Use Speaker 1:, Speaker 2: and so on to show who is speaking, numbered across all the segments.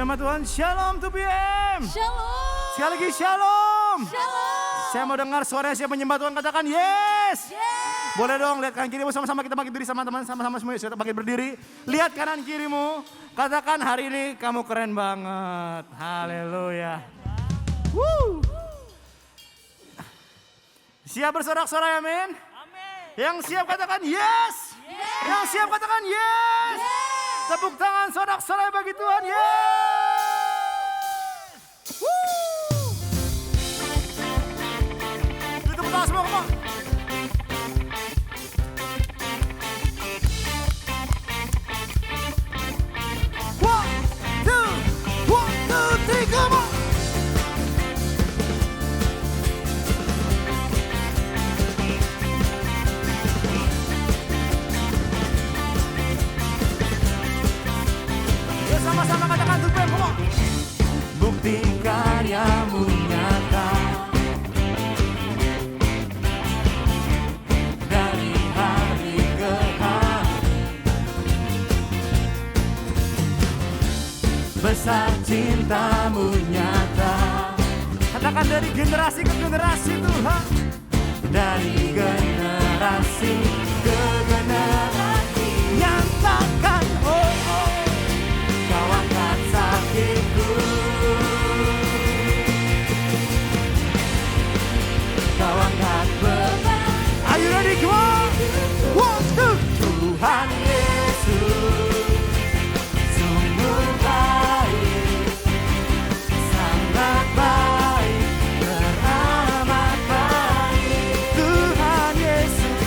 Speaker 1: Nama Tuhan, Shalom 2PM.
Speaker 2: Shalom.
Speaker 1: Sekali lagi Shalom.
Speaker 2: Shalom.
Speaker 1: Saya mau dengar suara siapa menyembah Tuhan, katakan yes.
Speaker 2: Yes.
Speaker 1: Boleh dong lihat kanan kirimu, sama-sama kita bangkit berdiri sama teman, sama-sama semua kita bangkit berdiri. Lihat kanan kirimu, katakan hari ini kamu keren banget. Haleluya. Woo. Siap bersorak-sorai, amin. Yang siap katakan yes. Yang siap katakan yes. Tepuk tangan sorak-sorai bagi Tuhan, yes. Woo. Tepuk tangan semua, come on. One, two, three, come on. Sama-sama katakan Tuhan, come on. Bukti karyamu nyata dari hari ke hari, besar cintamu nyata. Katakan dari generasi ke generasi Tuhan, dari generasi ke generasi nyatakan oh. Kau angkat sakitku, kau angkat beban. Are you ready? Come on. One, two. Tuhan Yesus, sungguh baik, sangat baik, teramat baik. Tuhan Yesus,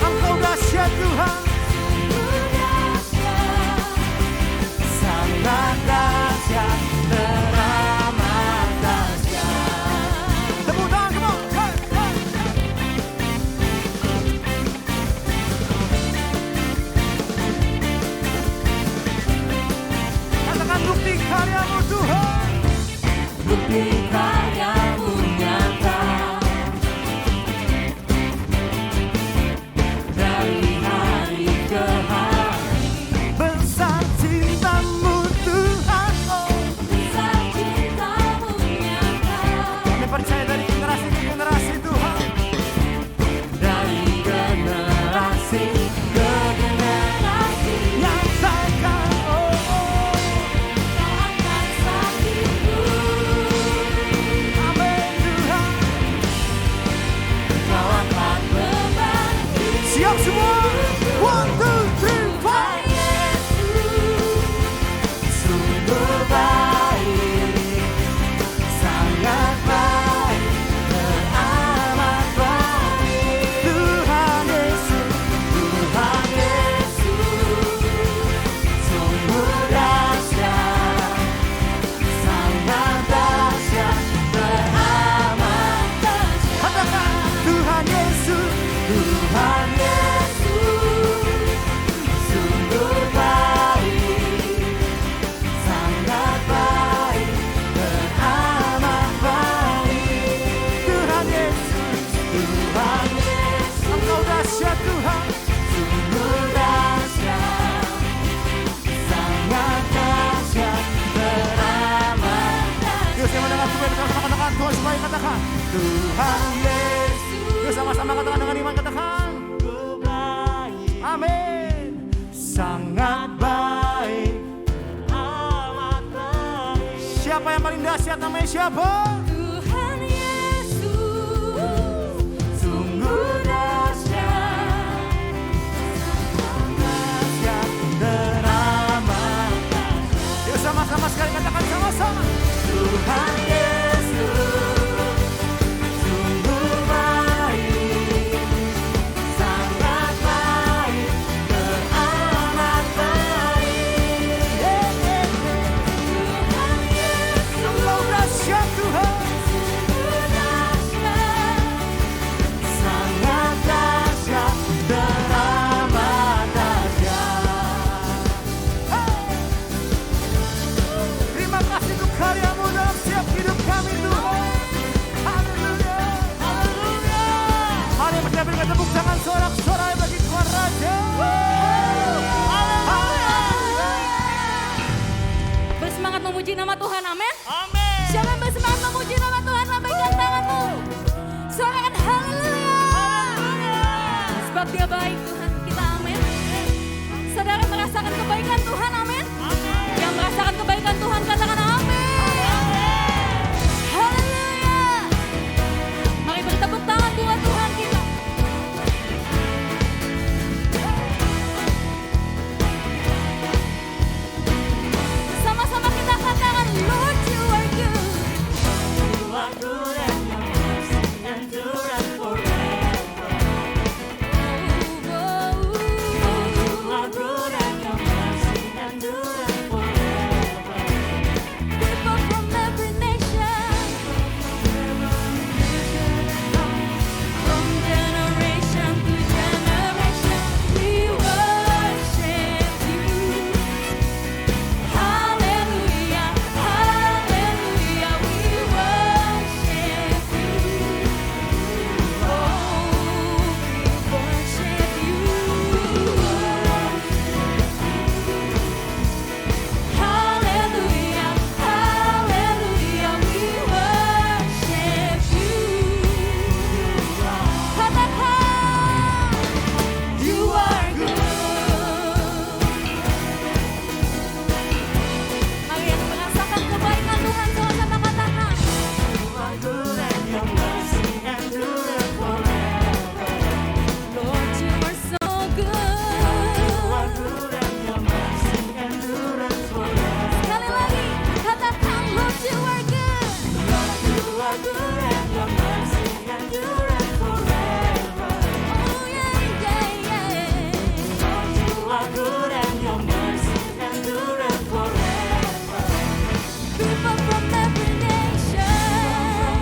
Speaker 1: Engkau dahsyat Tuhan. Sangat dahsyat, teramat dahsyat. Tepuk tangan, come on. Hey, hey. Katakan bukti karyamu Tuhan. Bukti karyamu nyata dari hari ke hari. Besar cintamu Tuhan, oh. Besar cintamu nyata. Kami percaya dari generasi ke generasi Tuhan. Dari generasi ke generasi nyatakan oh. Kau angkat sakitku. Amin Tuhan. Kau angkat beban. Siap semua. One, two, three, four. Sungguh baik, sangat baik, teramat baik. Tuhan Yesus, sungguh dahsyat, sangat dahsyat, teramat dahsyat. Katakan Tuhan Yesus, sungguh baik, sangat baik, teramat baik. Tuhan Yesus, Engkau dahsyat Tuhan, sungguh dahsyat, sangat dahsyat, teramat dahsyat. Yuk saya mendengar Tuhan, sama-sama katakan Tuhan supaya katakan Tuhan Yesus. Yuk sama-sama katakan dengan iman, katakan amin. Sangat baik, amat baik. Siapa yang paling dahsyat, namanya siapa? Tuhan Yesus, sungguh dahsyat, sangat dahsyat, teramat dahsyat. Yuk sama-sama sekali katakan sama-sama. Tuhan Yesus, sungguh baik, sangat baik, teramat baik. Tuhan Yesus, Engkau dahsyat Tuhan.
Speaker 2: memuji nama Tuhan, amin.
Speaker 1: Amin.
Speaker 2: Siapa yang bersemangat memuji nama Tuhan, lambaikan tanganmu. Suarakan haleluya. Sebab dia baik Tuhan kita, amin. Saudara merasakan kebaikan Tuhan, amin. Yang merasakan kebaikan Tuhan katakan amin. Haleluya. Mari bertepuk tangan buat Tuhan kita. Sama-sama kita katakan Lord you are good.
Speaker 1: You are good and your mercy endureth forever. Lord, you are good and your mercy endureth forever.
Speaker 2: People from every nation, from generation to generation, we worship you. Hallelujah, hallelujah, we worship you. Oh, we worship you. Hallelujah, hallelujah, we worship you. Katakan, you are good. Mari yang merasakan kebaikan Tuhan sama-sama katakan.
Speaker 1: You are good and your mercy endureth forever.
Speaker 2: Lord, you are so
Speaker 1: You are
Speaker 2: good.
Speaker 1: good and your mercy endureth forever.
Speaker 2: Sekali lagi, katakan Lord, you are good.
Speaker 1: Lord, you are good and your mercy endureth forever.
Speaker 2: Oh yeah, yeah, yeah.
Speaker 1: Lord, you are good and your mercy endureth forever.
Speaker 2: People from every nation,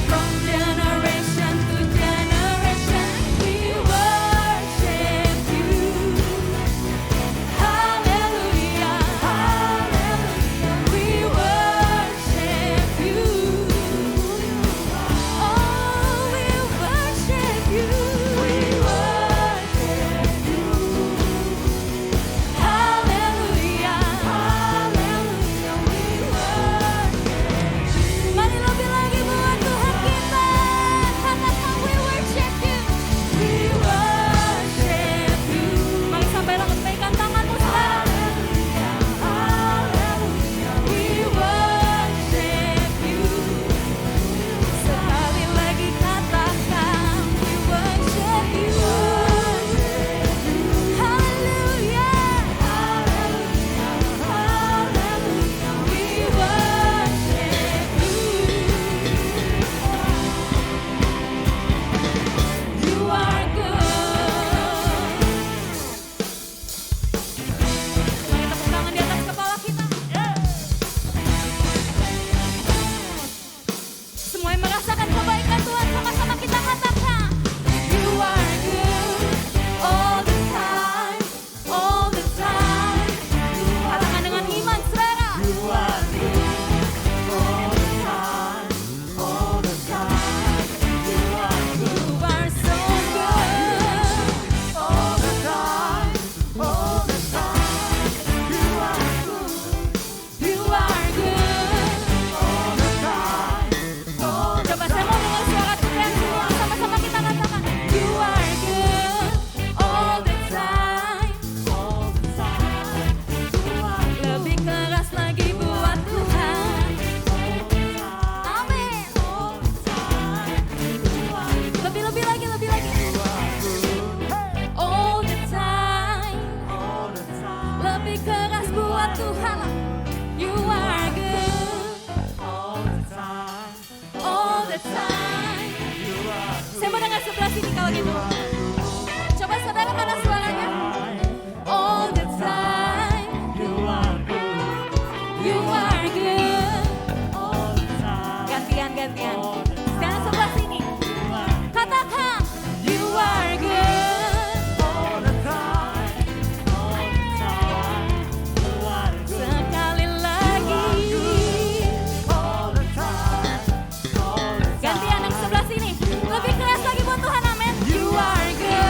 Speaker 2: from generation to generation, we worship you. Hallelujah, hallelujah, we worship you. Oh, we worship you. We worship you. Hallelujah, hallelujah, we worship you. Mari lebih lagi buat Tuhan kita. Katakan we worship you. We worship you. Mari sampaikan kebaikan tanganmu saudara. Hallelujah, we worship you. Sekali lagi katakan we worship you. Hallelujah, hallelujah, hallelujah, we worship you. You are good. Mari tepuk tangan di atas kepala kita. Semua yang merasakan kebaikan Tuhan sama-sama kita katakan. You are good all the time, all the time. Katakan dengan iman saudara.
Speaker 1: You are good all the time, all the time. You are good
Speaker 2: You are so good.
Speaker 1: all the time, all the time. You are good
Speaker 2: You are good.
Speaker 1: all the time, all the
Speaker 2: Coba saya mau dengar suara Tuhan semua sama-sama kita katakan. You are good all the time.
Speaker 1: all the time. You are
Speaker 2: Lebih keras lagi buat Tuhan. Amin.
Speaker 1: all the time. You are
Speaker 2: Lebih lagi, lebih lagi. All the time.
Speaker 1: all the time,
Speaker 2: Lebih keras buat Tuhan. You are good
Speaker 1: all the time.
Speaker 2: all the time.
Speaker 1: You are
Speaker 2: Saya mau dengar sebelah sini kalau gitu. Coba saudara mana suaranya? All the time.
Speaker 1: you are good
Speaker 2: You are good.
Speaker 1: all the time.
Speaker 2: Gantian. Sekarang sebelah sini. Katakan. You are good.
Speaker 1: All the time, all the time, you are good.
Speaker 2: Sekali lagi.
Speaker 1: All the time, all the time.
Speaker 2: Gantian yang sebelah sini. Lebih keras lagi buat Tuhan, amin. You are good.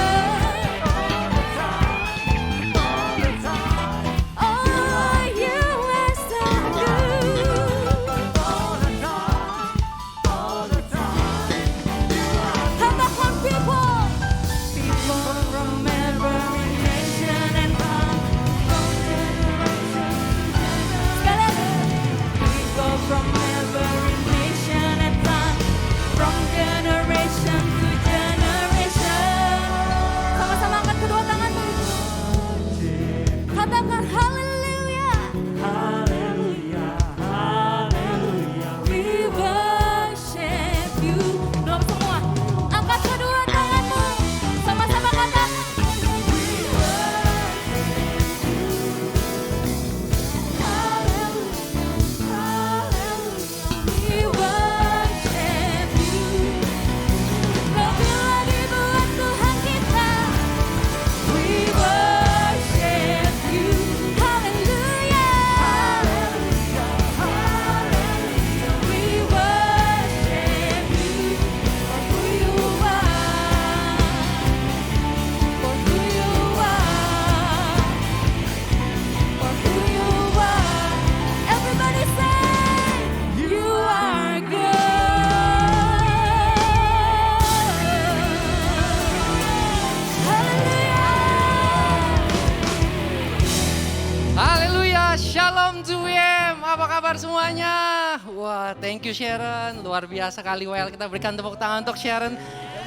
Speaker 3: Thank you Sharon, luar biasa kali well. Kita berikan tepuk tangan untuk Sharon.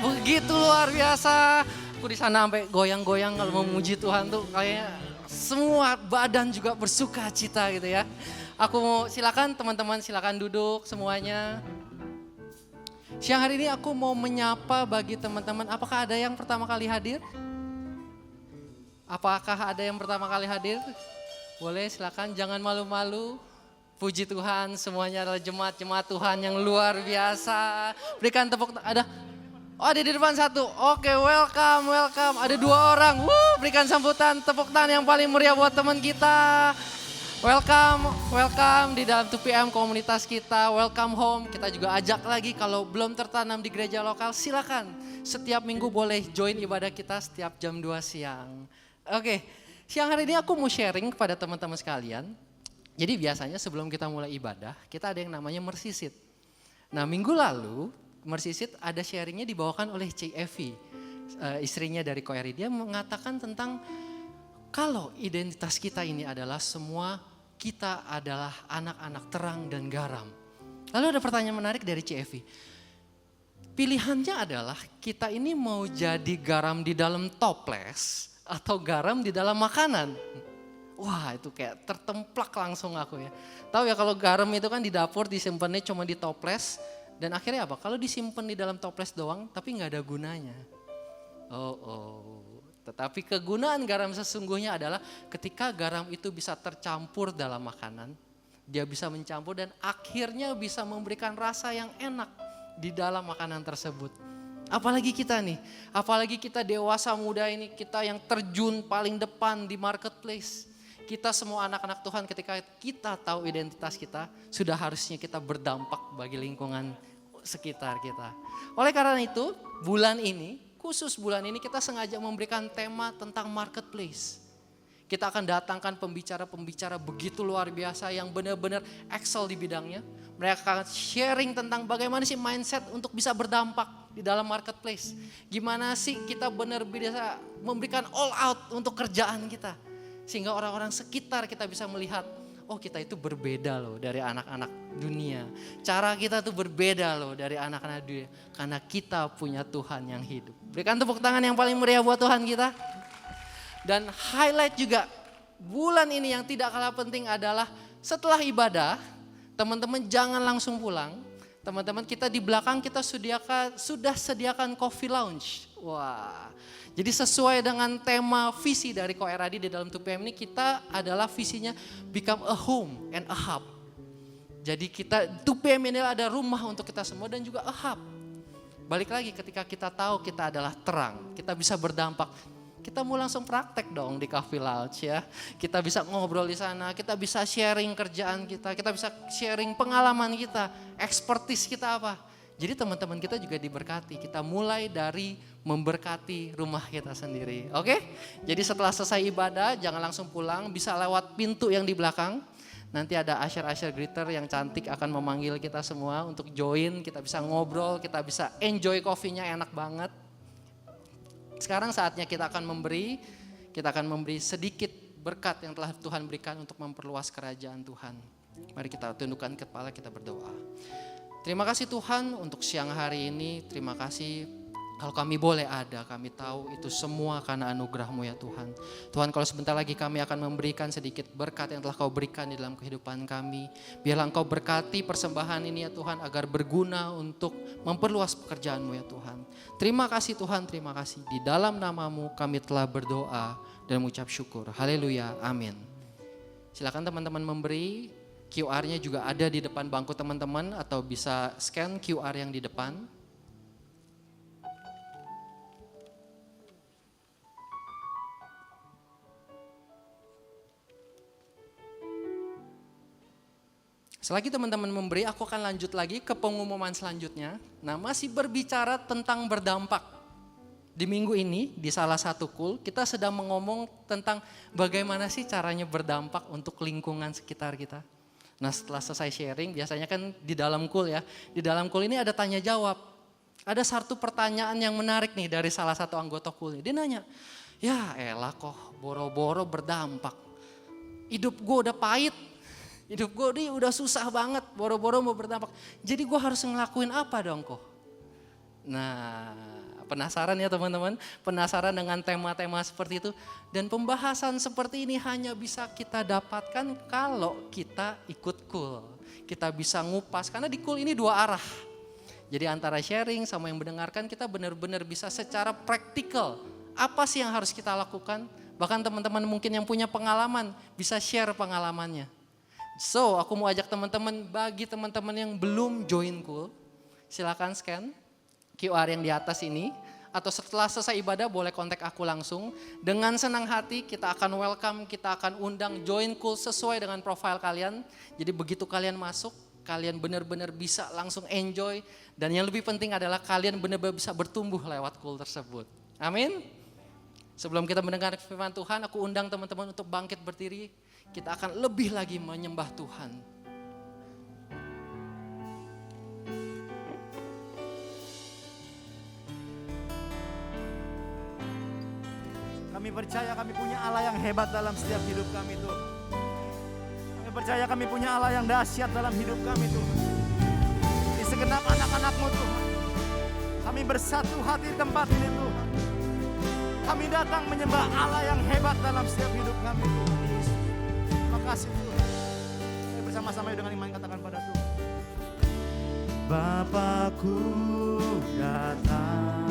Speaker 3: Begitu luar biasa. Aku di sana sampai goyang-goyang kalau memuji Tuhan tuh kayaknya semua badan juga bersuka cita gitu ya. Aku mau silakan teman-teman silakan duduk semuanya. Siang hari ini aku mau menyapa bagi teman-teman. Apakah ada yang pertama kali hadir? Apakah ada yang pertama kali hadir? Boleh silakan, jangan malu-malu. Puji Tuhan, semuanya adalah jemaat-jemaat Tuhan yang luar biasa. Berikan tepuk tangan. Ada di depan satu. Oke, welcome. Ada 2 orang. Berikan sambutan, tepuk tangan yang paling meriah buat teman kita. Welcome di dalam 2PM komunitas kita. Welcome home. Kita juga ajak lagi kalau belum tertanam di gereja lokal, silakan. Setiap minggu boleh join ibadah kita setiap jam 2 siang. Oke, siang hari ini aku mau sharing kepada teman-teman sekalian. Jadi biasanya sebelum kita mulai ibadah, kita ada yang namanya Mercy Seat. Nah minggu lalu, Mercy Seat ada sharingnya dibawakan oleh Ci Evi, istrinya dari Koeri. Dia mengatakan tentang kalau identitas kita ini adalah semua kita adalah anak-anak terang dan garam. Lalu ada pertanyaan menarik dari Ci Evi. Pilihannya adalah kita ini mau jadi garam di dalam toples atau garam di dalam makanan. Wah itu kayak tertemplak langsung aku ya. Tahu ya kalau garam itu kan di dapur disimpannya cuma di toples. Dan akhirnya apa? Kalau disimpan di dalam toples doang tapi gak ada gunanya. Tetapi kegunaan garam sesungguhnya adalah ketika garam itu bisa tercampur dalam makanan. Dia bisa mencampur dan akhirnya bisa memberikan rasa yang enak di dalam makanan tersebut. Apalagi kita nih, apalagi kita dewasa muda ini, kita yang terjun paling depan di marketplace. Kita semua anak-anak Tuhan ketika kita tahu identitas kita, sudah harusnya kita berdampak bagi lingkungan sekitar kita. Oleh karena itu, khusus bulan ini kita sengaja memberikan tema tentang marketplace. Kita akan datangkan pembicara-pembicara begitu luar biasa yang benar-benar excel di bidangnya. Mereka akan sharing tentang bagaimana sih mindset untuk bisa berdampak di dalam marketplace. Gimana sih kita benar bisa memberikan all out untuk kerjaan kita. Sehingga orang-orang sekitar kita bisa melihat, oh kita itu berbeda loh dari anak-anak dunia. Cara kita tuh berbeda loh dari anak-anak dunia. Karena kita punya Tuhan yang hidup. Berikan tepuk tangan yang paling meriah buat Tuhan kita. Dan highlight juga bulan ini yang tidak kalah penting adalah setelah ibadah, teman-teman jangan langsung pulang. Teman-teman kita di belakang kita sudah sediakan coffee lounge. Wah, jadi sesuai dengan tema visi dari Koeradi di dalam 2PM ini kita adalah visinya become a home and a hub. Jadi kita 2PM ini ada rumah untuk kita semua dan juga a hub. Balik lagi ketika kita tahu kita adalah terang, kita bisa berdampak. Kita mau langsung praktek dong di Coffee Lounge ya. Kita bisa ngobrol di sana, kita bisa sharing kerjaan kita bisa sharing pengalaman kita, expertise kita apa. Jadi teman-teman kita juga diberkati. Kita mulai dari memberkati rumah kita sendiri. Oke? Jadi setelah selesai ibadah jangan langsung pulang, bisa lewat pintu yang di belakang. Nanti ada usher-usher greeter yang cantik akan memanggil kita semua untuk join. Kita bisa ngobrol, kita bisa enjoy coffee-nya enak banget. Sekarang saatnya kita akan memberi sedikit berkat yang telah Tuhan berikan untuk memperluas kerajaan Tuhan. Mari kita tundukkan kepala, kita berdoa. Terima kasih Tuhan untuk siang hari ini, terima kasih kalau kami boleh ada, kami tahu itu semua karena anugerah-Mu ya Tuhan. Tuhan kalau sebentar lagi kami akan memberikan sedikit berkat yang telah Kau berikan di dalam kehidupan kami. Biarlah Engkau berkati persembahan ini ya Tuhan agar berguna untuk memperluas pekerjaan-Mu ya Tuhan. Terima kasih Tuhan, terima kasih. Di dalam nama-Mu kami telah berdoa dan mengucap syukur. Haleluya, amin. Silakan teman-teman memberi, QR-nya juga ada di depan bangku teman-teman atau bisa scan QR yang di depan. Selagi teman-teman memberi, aku akan lanjut lagi ke pengumuman selanjutnya. Nah, masih berbicara tentang berdampak. Di minggu ini, di salah satu kul, kita sedang mengomong tentang bagaimana sih caranya berdampak untuk lingkungan sekitar kita. Nah, setelah selesai sharing, biasanya kan di dalam kul ya. Di dalam kul ini ada tanya jawab. Ada satu pertanyaan yang menarik nih dari salah satu anggota kul. Dia nanya, ya elah kok boro-boro berdampak. Hidup gue udah pahit. Hidup gue ini udah susah banget, boro-boro mau berdampak. Jadi gue harus ngelakuin apa dong kok? Nah, penasaran ya teman-teman? Penasaran dengan tema-tema seperti itu? Dan pembahasan seperti ini hanya bisa kita dapatkan kalau kita ikut Cool. Kita bisa ngupas, karena di Cool ini dua arah. Jadi antara sharing sama yang mendengarkan, kita benar-benar bisa secara praktikal. Apa sih yang harus kita lakukan? Bahkan teman-teman mungkin yang punya pengalaman, bisa share pengalamannya. So, aku mau ajak teman-teman, bagi teman-teman yang belum join Cool, silakan scan QR yang di atas ini, atau setelah selesai ibadah boleh kontak aku langsung. Dengan senang hati kita akan welcome, kita akan undang join Cool sesuai dengan profil kalian. Jadi begitu kalian masuk, kalian benar-benar bisa langsung enjoy. Dan yang lebih penting adalah kalian benar-benar bisa bertumbuh lewat Cool tersebut. Amin. Sebelum kita mendengar firman Tuhan, aku undang teman-teman untuk bangkit berdiri. Kita akan lebih lagi menyembah Tuhan.
Speaker 1: Kami percaya kami punya Allah yang hebat dalam setiap hidup kami Tuhan. Kami percaya kami punya Allah yang dahsyat dalam hidup kami Tuhan. Di segenap anak-anak-Mu Tuhan. Kami bersatu hati di tempat ini Tuhan. Kami datang menyembah Allah yang hebat dalam setiap hidup kami Tuhan. Terima kasih Tuhan. Mari bersama-sama dengan iman katakan pada Tuhan. Bapakku datang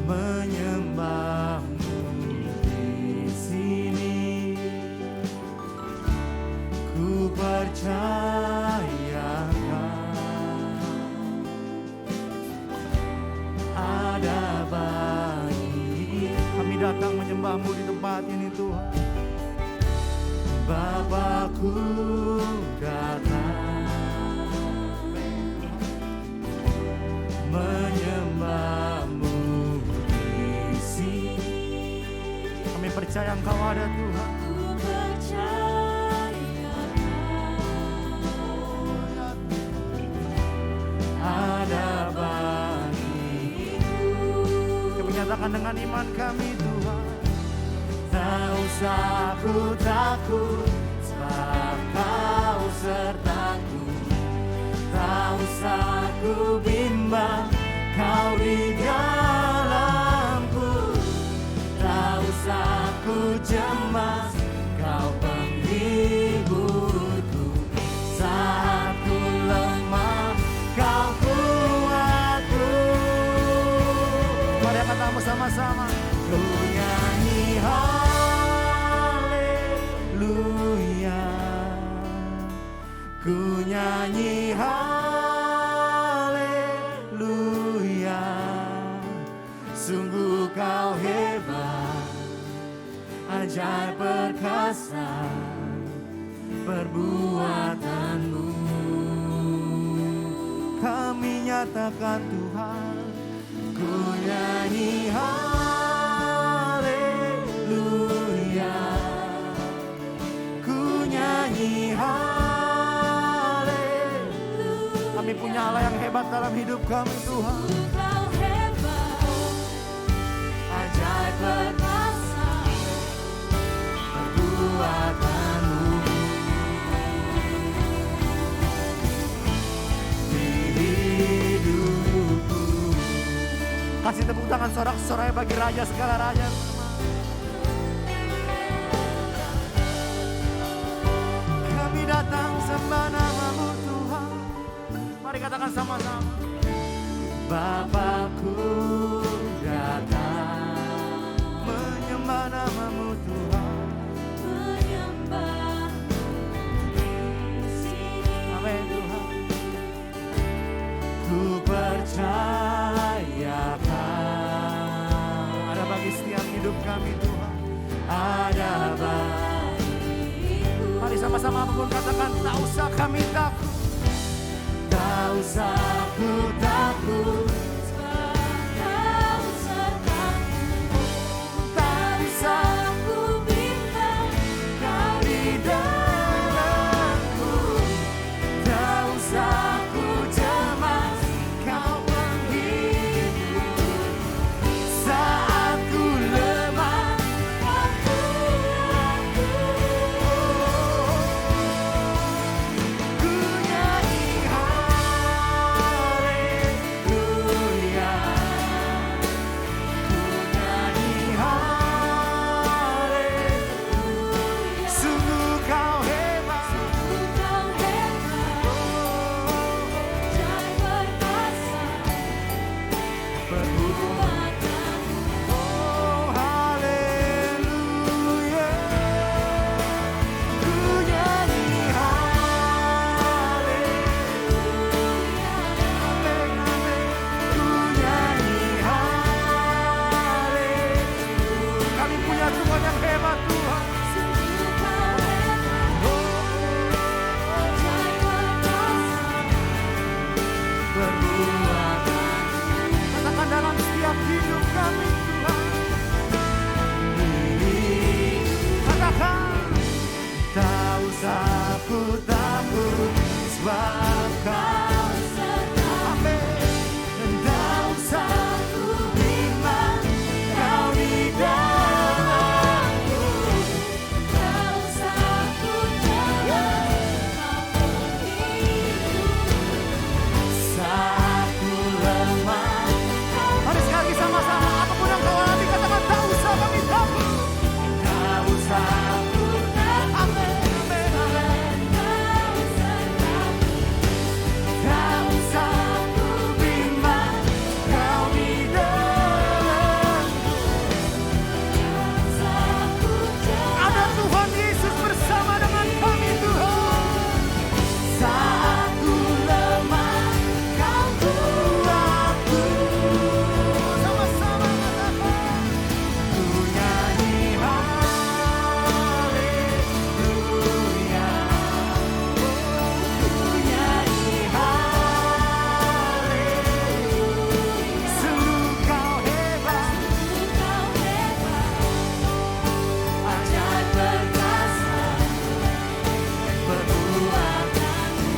Speaker 1: menyembah-Mu di sini. Ku percayakan ada baik. Kami datang menyembah-Mu di tempat ini Tuhan. Bapakku datang menyembah-Mu di sini. Kami percaya Engkau ada Tuhan. Ada bagiku. Kami nyatakan dengan iman kami Tuhan. Tak usah ku takut, sebab Kau sertaku. Tak usah ku bimbang, Kau di dalamku. Tak usah ku cemas, Kau penghiburku. Saat ku lemah, Kau kuatku. Mari kata bersama-sama. Ku nyanyi haleluya. Ku nyanyi haleluya. Sungguh Kau hebat, ajaib perkasa perbuatan-Mu. Kami nyatakan Tuhan. Ku nyanyi haleluya. Ku nyanyi haleluya. Kami punya Allah yang hebat dalam hidup kami Tuhan.
Speaker 2: Kau hebat, ajaib perkasa
Speaker 1: Perbuatan-Mu di hidupku. Kasih tepuk tangan sorak-sorai bagi Raja segala raja. Kami datang sembah nama-Mu Tuhan. Mari katakan sama-sama. Bapakku datang menyembah nama-Mu Tuhan.
Speaker 2: menyembah di sini.
Speaker 1: Amin Tuhan. Ku percayakan ada bagi setiap hidup kami Tuhan. Ada bagiku. Mari sama-sama apapun katakan, tak usah kami takut. Tak usah ku takut.
Speaker 2: Sebab Kau sertaku.
Speaker 1: Tak usah
Speaker 2: Ku bimbang,
Speaker 1: Kau di dalamku. Tak usah ku cemas, Kau penghibur. Saat ku lemah,
Speaker 2: Kau kuatku.
Speaker 1: kami Tuhan. Katakan, tak usah ku takut sebab Kau sertaku. Tak usah ku bimbang, Kau di dalamku.
Speaker 2: Tak usah ku cemas, Kau berhidup.
Speaker 1: Saat ku lemah. Mari sekali lagi sama-sama, apapun yang kau alami, katakan tak usah kami takut. Tak usah ku takut. Amin. Tak usah ku bimbang, Kau di dalamku. Ada Tuhan Yesus bersama dengan kami Tuhan. Saat ku lemah, Kau kuatku. Sama-sama katakan, ku nyanyi haleluya. Ku nyanyi haleluya. Sungguh Kau hebat, ajaib perkasa perbuatanmu.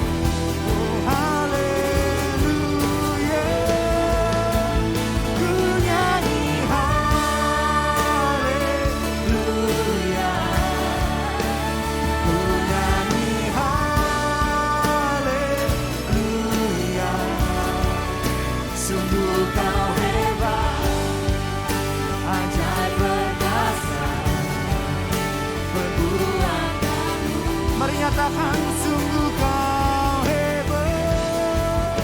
Speaker 1: Oh haleluya. Ku nyanyi haleluya. Ku nyanyi haleluya. Sungguh Kau hebat, ajaib perkasa perbuatanmu. Mari nyatakan, sungguh Kau hebat,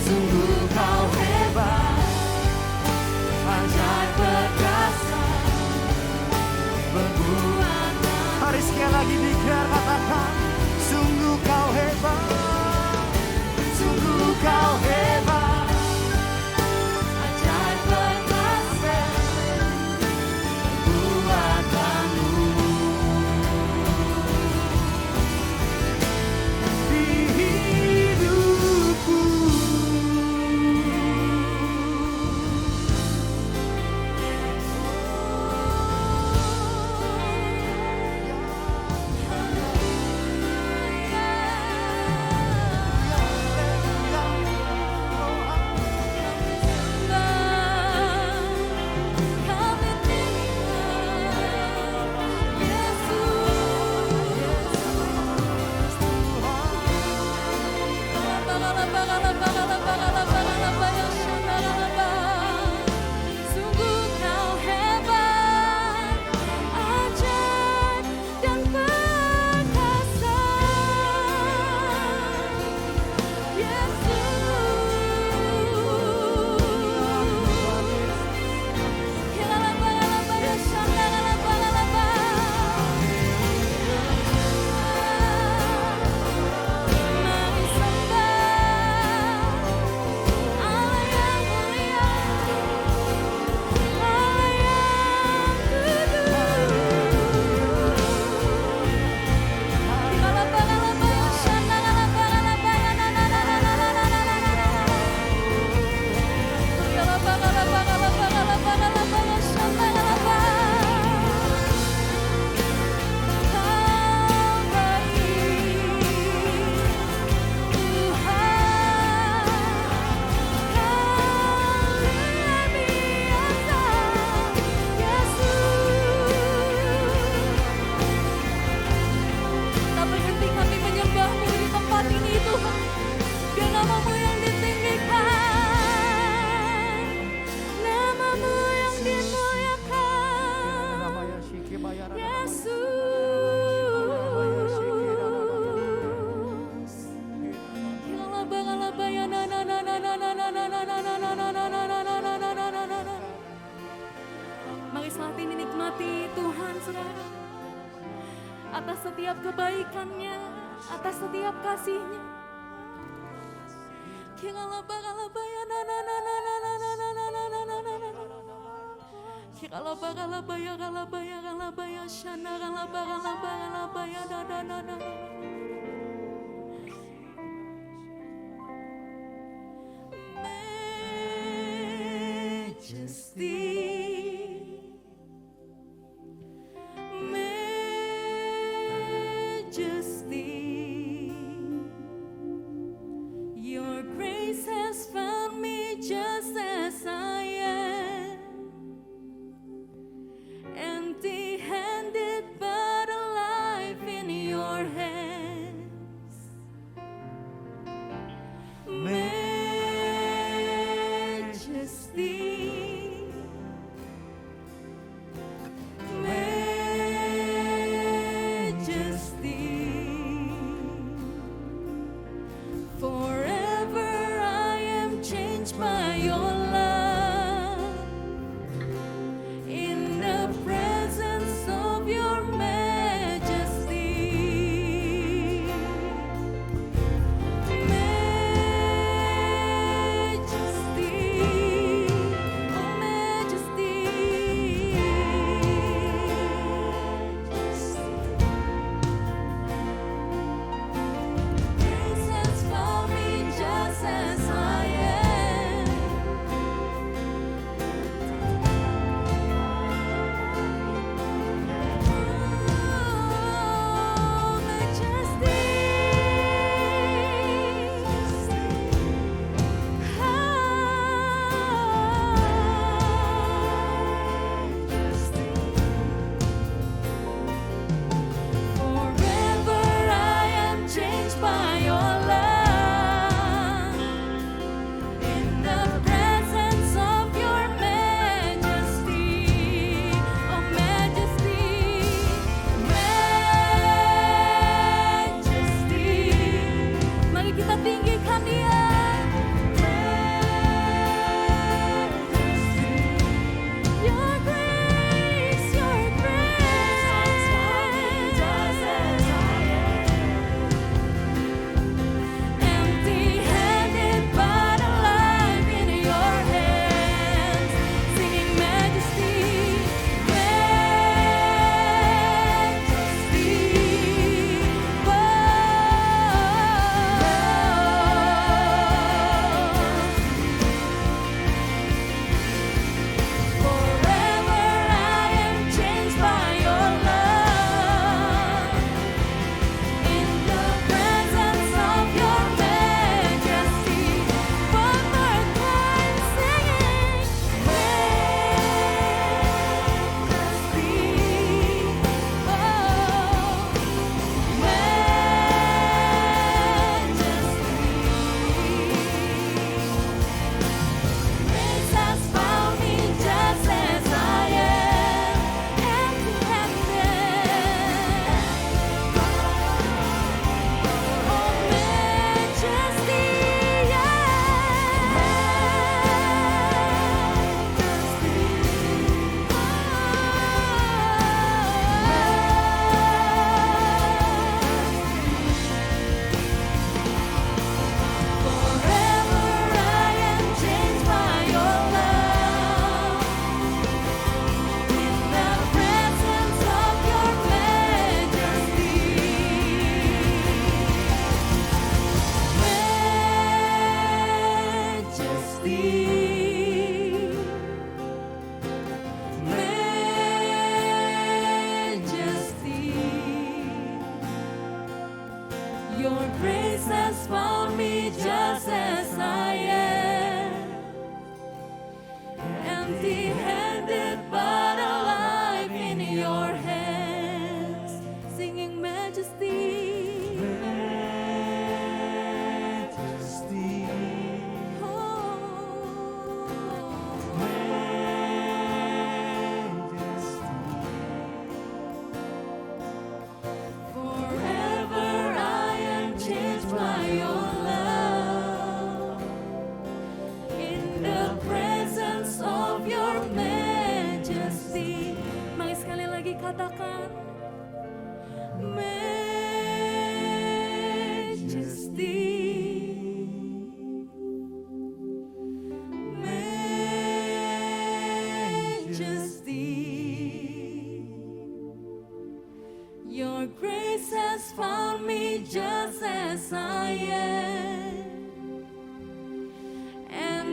Speaker 1: sungguh Kau hebat, ajaib perkasa perbuatanmu. Mari sekali lagi declare, katakan, sungguh Kau hebat, sungguh Kau hebat, ajaib perkasa perbuatanmu. Di hidupku.
Speaker 2: Sungguh Kau hebat, ajaib dan perkasa, Mari sembah Allah yang mulia, Allah yang Tak berhenti kami menyembah-Mu di tempat ini Tuhan. Biar nama-Mu yang ditinggikan, nama-Mu yang dimuliakan, Yesus. Mari saat ini nikmati Tuhan, saudara, atas setiap kebaikannya, atas setiap kasih-Nya. Majesty.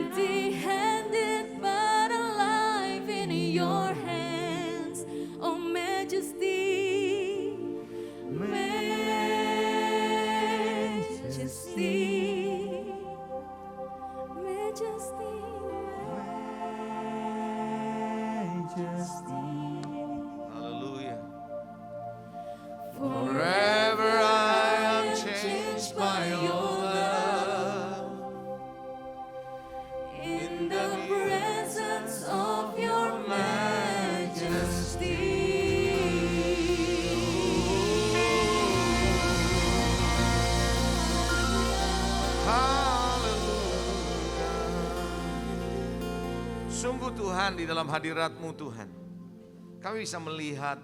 Speaker 2: empty-handed but alive in your hands, oh majesty, majesty, majesty,
Speaker 1: Haleluya.
Speaker 2: forever
Speaker 1: I am changed by your love.
Speaker 2: in the presence of your majesty.
Speaker 1: Haleluya. Sungguh Tuhan, di dalam hadirat-Mu Tuhan, kami bisa melihat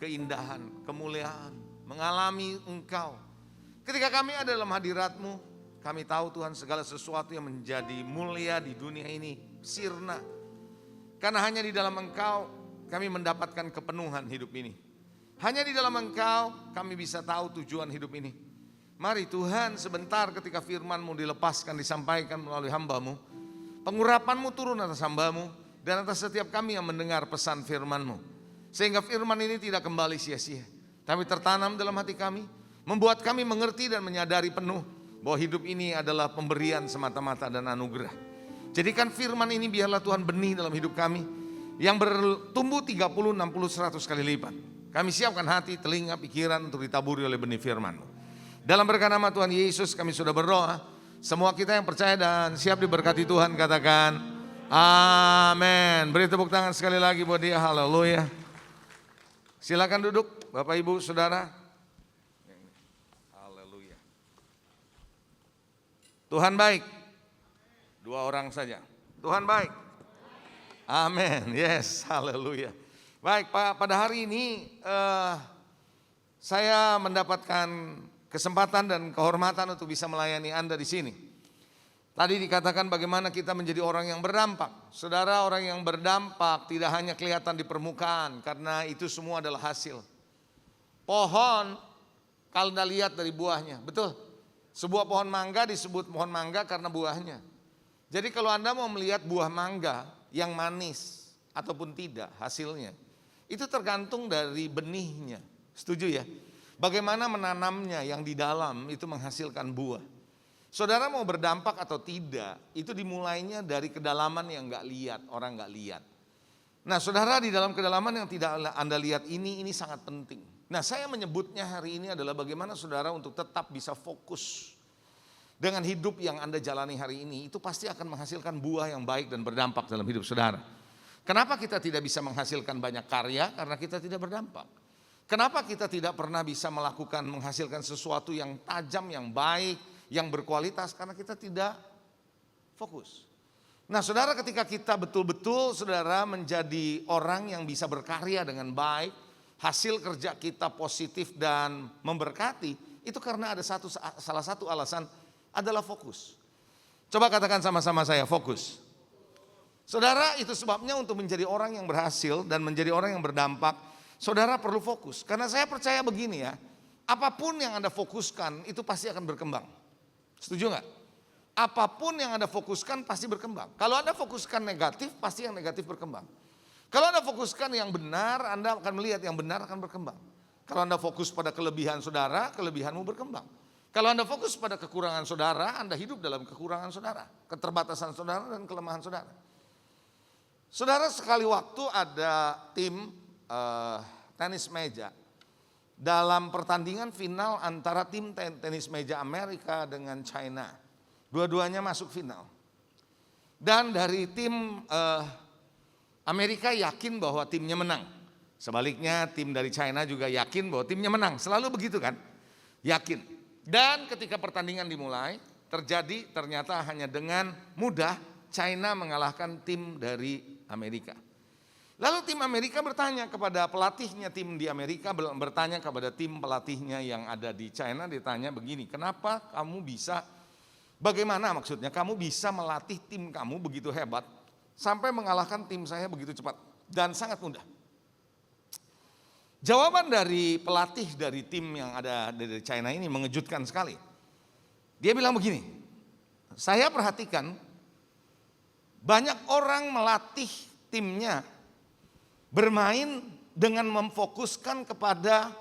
Speaker 1: keindahan, kemuliaan, mengalami Engkau. Ketika kami ada dalam hadirat-Mu, kami tahu Tuhan segala sesuatu yang menjadi mulia di dunia ini sirna. Karena hanya di dalam Engkau kami mendapatkan kepenuhan hidup ini. Hanya di dalam Engkau kami bisa tahu tujuan hidup ini. Mari Tuhan, sebentar ketika firman-Mu dilepaskan, disampaikan melalui hamba-Mu, pengurapan-Mu turun atas hamba-Mu dan atas setiap kami yang mendengar pesan firman-Mu. Sehingga firman ini tidak kembali sia-sia, tapi tertanam dalam hati kami, membuat kami mengerti dan menyadari penuh bahwa hidup ini adalah pemberian semata-mata dan anugerah. Jadikan firman ini biarlah Tuhan benih dalam hidup kami, yang bertumbuh 30, 60, 100 kali lipat. Kami siapkan hati, telinga, pikiran untuk ditaburi oleh benih firman-Mu. Dalam berkat nama Tuhan Yesus kami sudah berdoa. Semua kita yang percaya dan siap diberkati Tuhan katakan amin. Beri tepuk tangan sekali lagi buat dia. Haleluya. Silakan duduk Bapak Ibu Saudara. Haleluya. Tuhan baik. Dua orang saja. Tuhan baik. Amin. Yes, haleluya. Baik Pak, pada hari ini saya mendapatkan kesempatan dan kehormatan untuk bisa melayani Anda di sini. Tadi dikatakan bagaimana kita menjadi orang yang berdampak. Saudara, orang yang berdampak tidak hanya kelihatan di permukaan, karena itu semua adalah hasil. Pohon, kalau Anda lihat dari buahnya, betul. Sebuah pohon mangga disebut pohon mangga karena buahnya. Jadi kalau Anda mau melihat buah mangga yang manis ataupun tidak hasilnya, itu tergantung dari benihnya. Setuju ya? Bagaimana menanamnya yang di dalam itu menghasilkan buah. Saudara mau berdampak atau tidak, itu dimulainya dari kedalaman yang gak lihat, orang gak lihat. Nah saudara, di dalam kedalaman yang tidak Anda lihat ini sangat penting. Nah saya menyebutnya hari ini adalah bagaimana saudara untuk tetap bisa fokus dengan hidup yang Anda jalani hari ini. Itu pasti akan menghasilkan buah yang baik dan berdampak dalam hidup saudara. Kenapa kita tidak bisa menghasilkan banyak karya? Karena kita tidak berdampak. Kenapa kita tidak pernah bisa menghasilkan sesuatu yang tajam, yang baik, yang berkualitas? Karena kita tidak fokus. Nah saudara, ketika kita betul-betul saudara menjadi orang yang bisa berkarya dengan baik, hasil kerja kita positif dan memberkati, itu karena ada salah satu alasan adalah fokus. Coba katakan sama-sama saya, fokus. Saudara, itu sebabnya untuk menjadi orang yang berhasil dan menjadi orang yang berdampak, saudara perlu fokus. Karena saya percaya begini ya, apapun yang Anda fokuskan itu pasti akan berkembang. Setuju nggak? Apapun yang Anda fokuskan pasti berkembang. Kalau Anda fokuskan negatif, pasti yang negatif berkembang. Kalau Anda fokuskan yang benar, Anda akan melihat yang benar akan berkembang. Kalau Anda fokus pada kelebihan saudara, kelebihanmu berkembang. Kalau Anda fokus pada kekurangan saudara, Anda hidup dalam kekurangan saudara, keterbatasan saudara dan kelemahan saudara. Saudara, sekali waktu ada tim tenis meja dalam pertandingan final antara tim tenis meja Amerika dengan China. Dua-duanya masuk final. Dan dari tim Amerika yakin bahwa timnya menang. Sebaliknya tim dari China juga yakin bahwa timnya menang. Selalu begitu kan? Yakin. Dan ketika pertandingan dimulai, ternyata hanya dengan mudah China mengalahkan tim dari Amerika. Lalu tim Amerika bertanya kepada pelatihnya, tim di Amerika bertanya kepada tim pelatihnya yang ada di China, ditanya begini, kenapa kamu bisa, bagaimana maksudnya kamu bisa melatih tim kamu begitu hebat sampai mengalahkan tim saya begitu cepat dan sangat mudah. Jawaban dari pelatih dari tim yang ada dari China ini mengejutkan sekali. Dia bilang begini, saya perhatikan
Speaker 4: Banyak orang melatih timnya bermain dengan memfokuskan kepada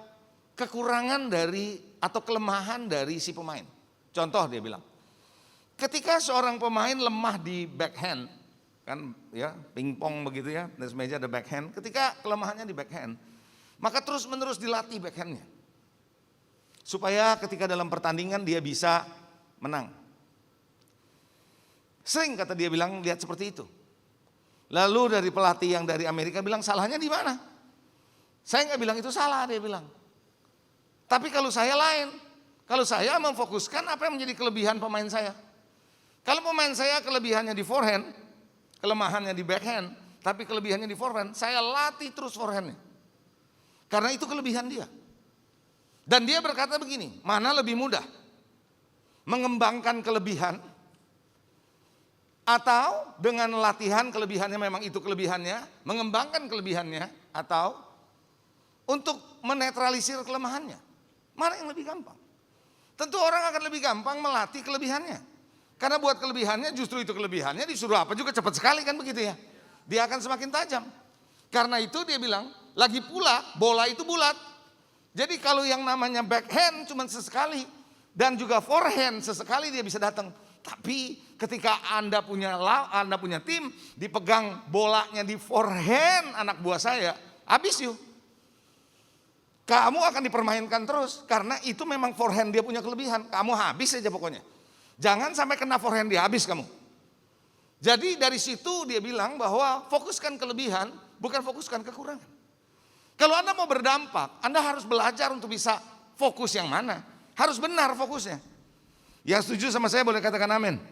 Speaker 4: kekurangan dari atau kelemahan dari si pemain. Contoh dia bilang, ketika seorang pemain lemah di backhand, kan ya pingpong begitu ya, di meja ada backhand. Ketika kelemahannya di backhand, maka terus menerus dilatih backhandnya, supaya ketika dalam pertandingan dia bisa menang. Sering kata dia bilang lihat seperti itu. Lalu dari pelatih yang dari Amerika bilang salahnya di mana? Saya nggak bilang itu salah, dia bilang. Tapi kalau saya lain, kalau saya memfokuskan apa yang menjadi kelebihan pemain saya. Kalau pemain saya kelebihannya di forehand, kelemahannya di backhand, tapi kelebihannya di forehand, saya latih terus forehandnya. Karena itu kelebihan dia. Dan dia berkata begini, mana lebih mudah? Mengembangkan kelebihan atau dengan latihan kelebihannya memang itu kelebihannya, mengembangkan kelebihannya, atau untuk menetralisir kelemahannya. Mana yang lebih gampang? Tentu orang akan lebih gampang melatih kelebihannya. Karena buat kelebihannya justru itu kelebihannya, disuruh apa juga cepat sekali kan begitu ya. Dia akan semakin tajam. Karena itu dia bilang, lagi pula bola itu bulat. Jadi kalau yang namanya backhand cuma sesekali dan juga forehand sesekali dia bisa datang. Tapi ketika Anda punya tim, dipegang bolanya di forehand anak buah saya, habis yuk. Kamu akan dipermainkan terus karena itu memang forehand dia punya kelebihan. Kamu habis saja pokoknya. Jangan sampai kena forehand dia, habis kamu. Jadi dari situ dia bilang bahwa fokuskan kelebihan, bukan fokuskan kekurangan. Kalau Anda mau berdampak, Anda harus belajar untuk bisa fokus yang mana. Harus benar fokusnya. Yang setuju sama saya boleh katakan amin.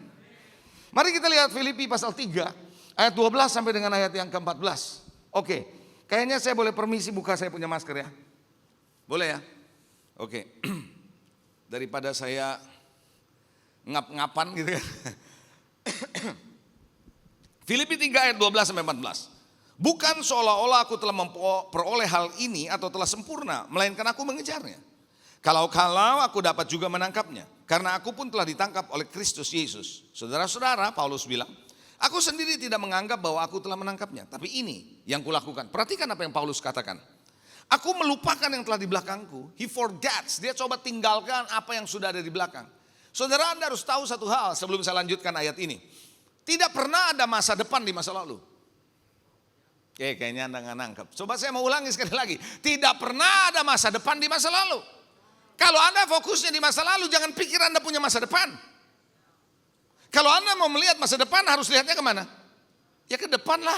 Speaker 4: Mari kita lihat Filipi pasal 3 ayat 12 sampai dengan ayat yang ke-14. Oke, kayaknya saya boleh permisi buka saya punya masker ya. Boleh ya? Oke. Daripada saya ngap-ngapan gitu ya. Filipi 3 ayat 12 sampai 14. Bukan seolah-olah aku telah memperoleh hal ini atau telah sempurna, melainkan aku mengejarnya. Kalau aku dapat juga menangkapnya, karena aku pun telah ditangkap oleh Kristus Yesus. Saudara-saudara, Paulus bilang, aku sendiri tidak menganggap bahwa aku telah menangkapnya, tapi ini yang kulakukan. Perhatikan apa yang Paulus katakan. Aku melupakan yang telah di belakangku. He forgets, dia coba tinggalkan apa yang sudah ada di belakang. Saudara, Anda harus tahu satu hal sebelum saya lanjutkan ayat ini. Tidak pernah ada masa depan di masa lalu. Oke, kayaknya Anda nggak nangkep. Coba saya mau ulangi sekali lagi. Tidak pernah ada masa depan di masa lalu. Kalau Anda fokusnya di masa lalu, jangan pikir Anda punya masa depan. Kalau Anda mau melihat masa depan, harus lihatnya kemana? Ya ke depan lah.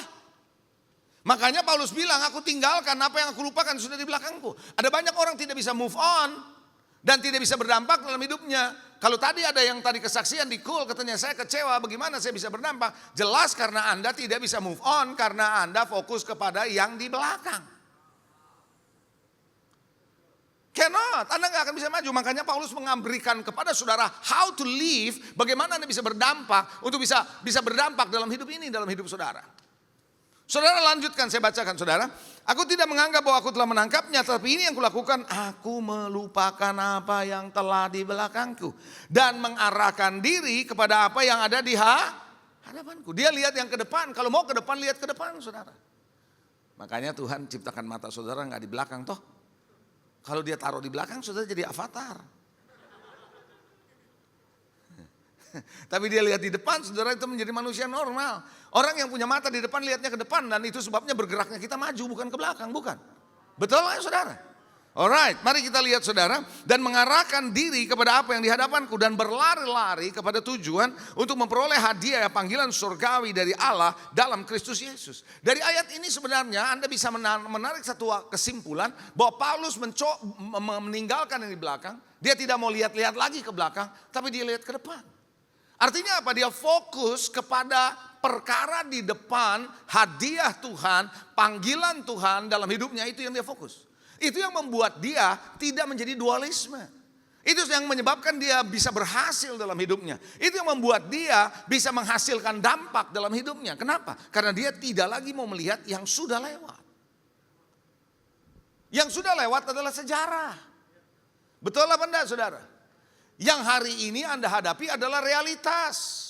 Speaker 4: Makanya Paulus bilang, aku tinggalkan apa yang aku lupakan sudah di belakangku. Ada banyak orang tidak bisa move on dan tidak bisa berdampak dalam hidupnya. Kalau tadi ada yang tadi kesaksian di Cool, katanya saya kecewa, bagaimana saya bisa berdampak? Jelas karena Anda tidak bisa move on, karena Anda fokus kepada yang di belakang. Cannot, Anda gak akan bisa maju. Makanya Paulus memberikan kepada saudara how to live, bagaimana Anda bisa berdampak, untuk bisa berdampak dalam hidup ini, dalam hidup saudara. Saudara lanjutkan, saya bacakan saudara. Aku tidak menganggap bahwa aku telah menangkapnya, tapi ini yang kulakukan, aku melupakan apa yang telah di belakangku dan mengarahkan diri kepada apa yang ada di hadapanku. Dia lihat yang ke depan, kalau mau ke depan lihat ke depan saudara. Makanya Tuhan ciptakan mata saudara gak di belakang toh. Kalau dia taruh di belakang, saudara jadi avatar. Tapi dia lihat di depan, saudara itu menjadi manusia normal. Orang yang punya mata di depan lihatnya ke depan, dan itu sebabnya bergeraknya kita maju, bukan ke belakang, bukan. Betul nggak saudara? Alright, mari kita lihat saudara. Dan mengarahkan diri kepada apa yang di hadapanku, dan berlari-lari kepada tujuan untuk memperoleh hadiah panggilan surgawi dari Allah dalam Kristus Yesus. Dari ayat ini sebenarnya Anda bisa menarik satu kesimpulan bahwa Paulus meninggalkan yang di belakang. Dia tidak mau lihat-lihat lagi ke belakang, tapi dia lihat ke depan. Artinya apa? Dia fokus kepada perkara di depan, hadiah Tuhan, panggilan Tuhan dalam hidupnya, itu yang dia fokus. Itu yang membuat dia tidak menjadi dualisme. Itu yang menyebabkan dia bisa berhasil dalam hidupnya. Itu yang membuat dia bisa menghasilkan dampak dalam hidupnya. Kenapa? Karena dia tidak lagi mau melihat yang sudah lewat. Yang sudah lewat adalah sejarah. Betul apa enggak saudara? Yang hari ini Anda hadapi adalah realitas.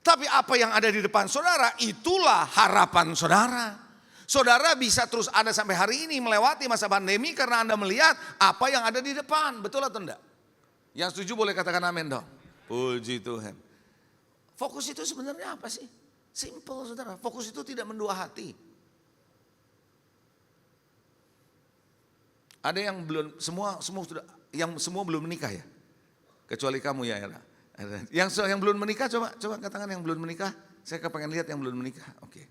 Speaker 4: Tapi apa yang ada di depan saudara, itulah harapan saudara. Saudara bisa terus ada sampai hari ini melewati masa pandemi karena Anda melihat apa yang ada di depan. Betul atau enggak? Yang setuju boleh katakan amin dong. Puji Tuhan. Fokus itu sebenarnya apa sih? Simple saudara. Fokus itu tidak mendua hati. Ada yang belum, semua belum menikah ya? Kecuali kamu ya Era. Yang belum menikah coba katakan yang belum menikah. Saya kepengen lihat yang belum menikah. Oke.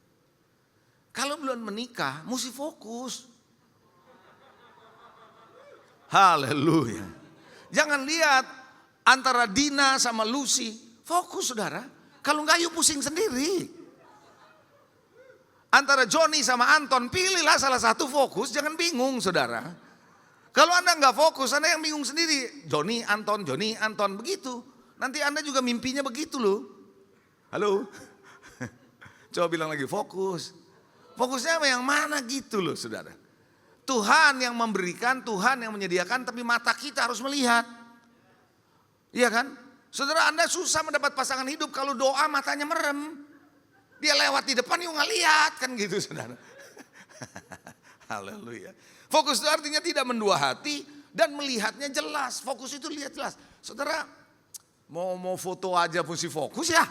Speaker 4: Kalau belum menikah, mesti fokus. Haleluya. Jangan lihat antara Dina sama Lucy. Fokus saudara. Kalau enggak yuk pusing sendiri. Antara Johnny sama Anton, pilihlah salah satu fokus. Jangan bingung saudara. Kalau Anda enggak fokus, Anda yang bingung sendiri. Johnny, Anton, begitu. Nanti Anda juga mimpinya begitu loh. Halo. Coba bilang lagi, fokus. Fokusnya yang mana gitu loh saudara. Tuhan yang memberikan, Tuhan yang menyediakan, tapi mata kita harus melihat. Iya kan? Saudara, Anda susah mendapat pasangan hidup kalau doa matanya merem. Dia lewat di depan yuk nggak lihat kan gitu saudara. Haleluya. Fokus itu artinya tidak mendua hati dan melihatnya jelas. Fokus itu lihat jelas. Saudara, mau foto aja mesti fokus ya.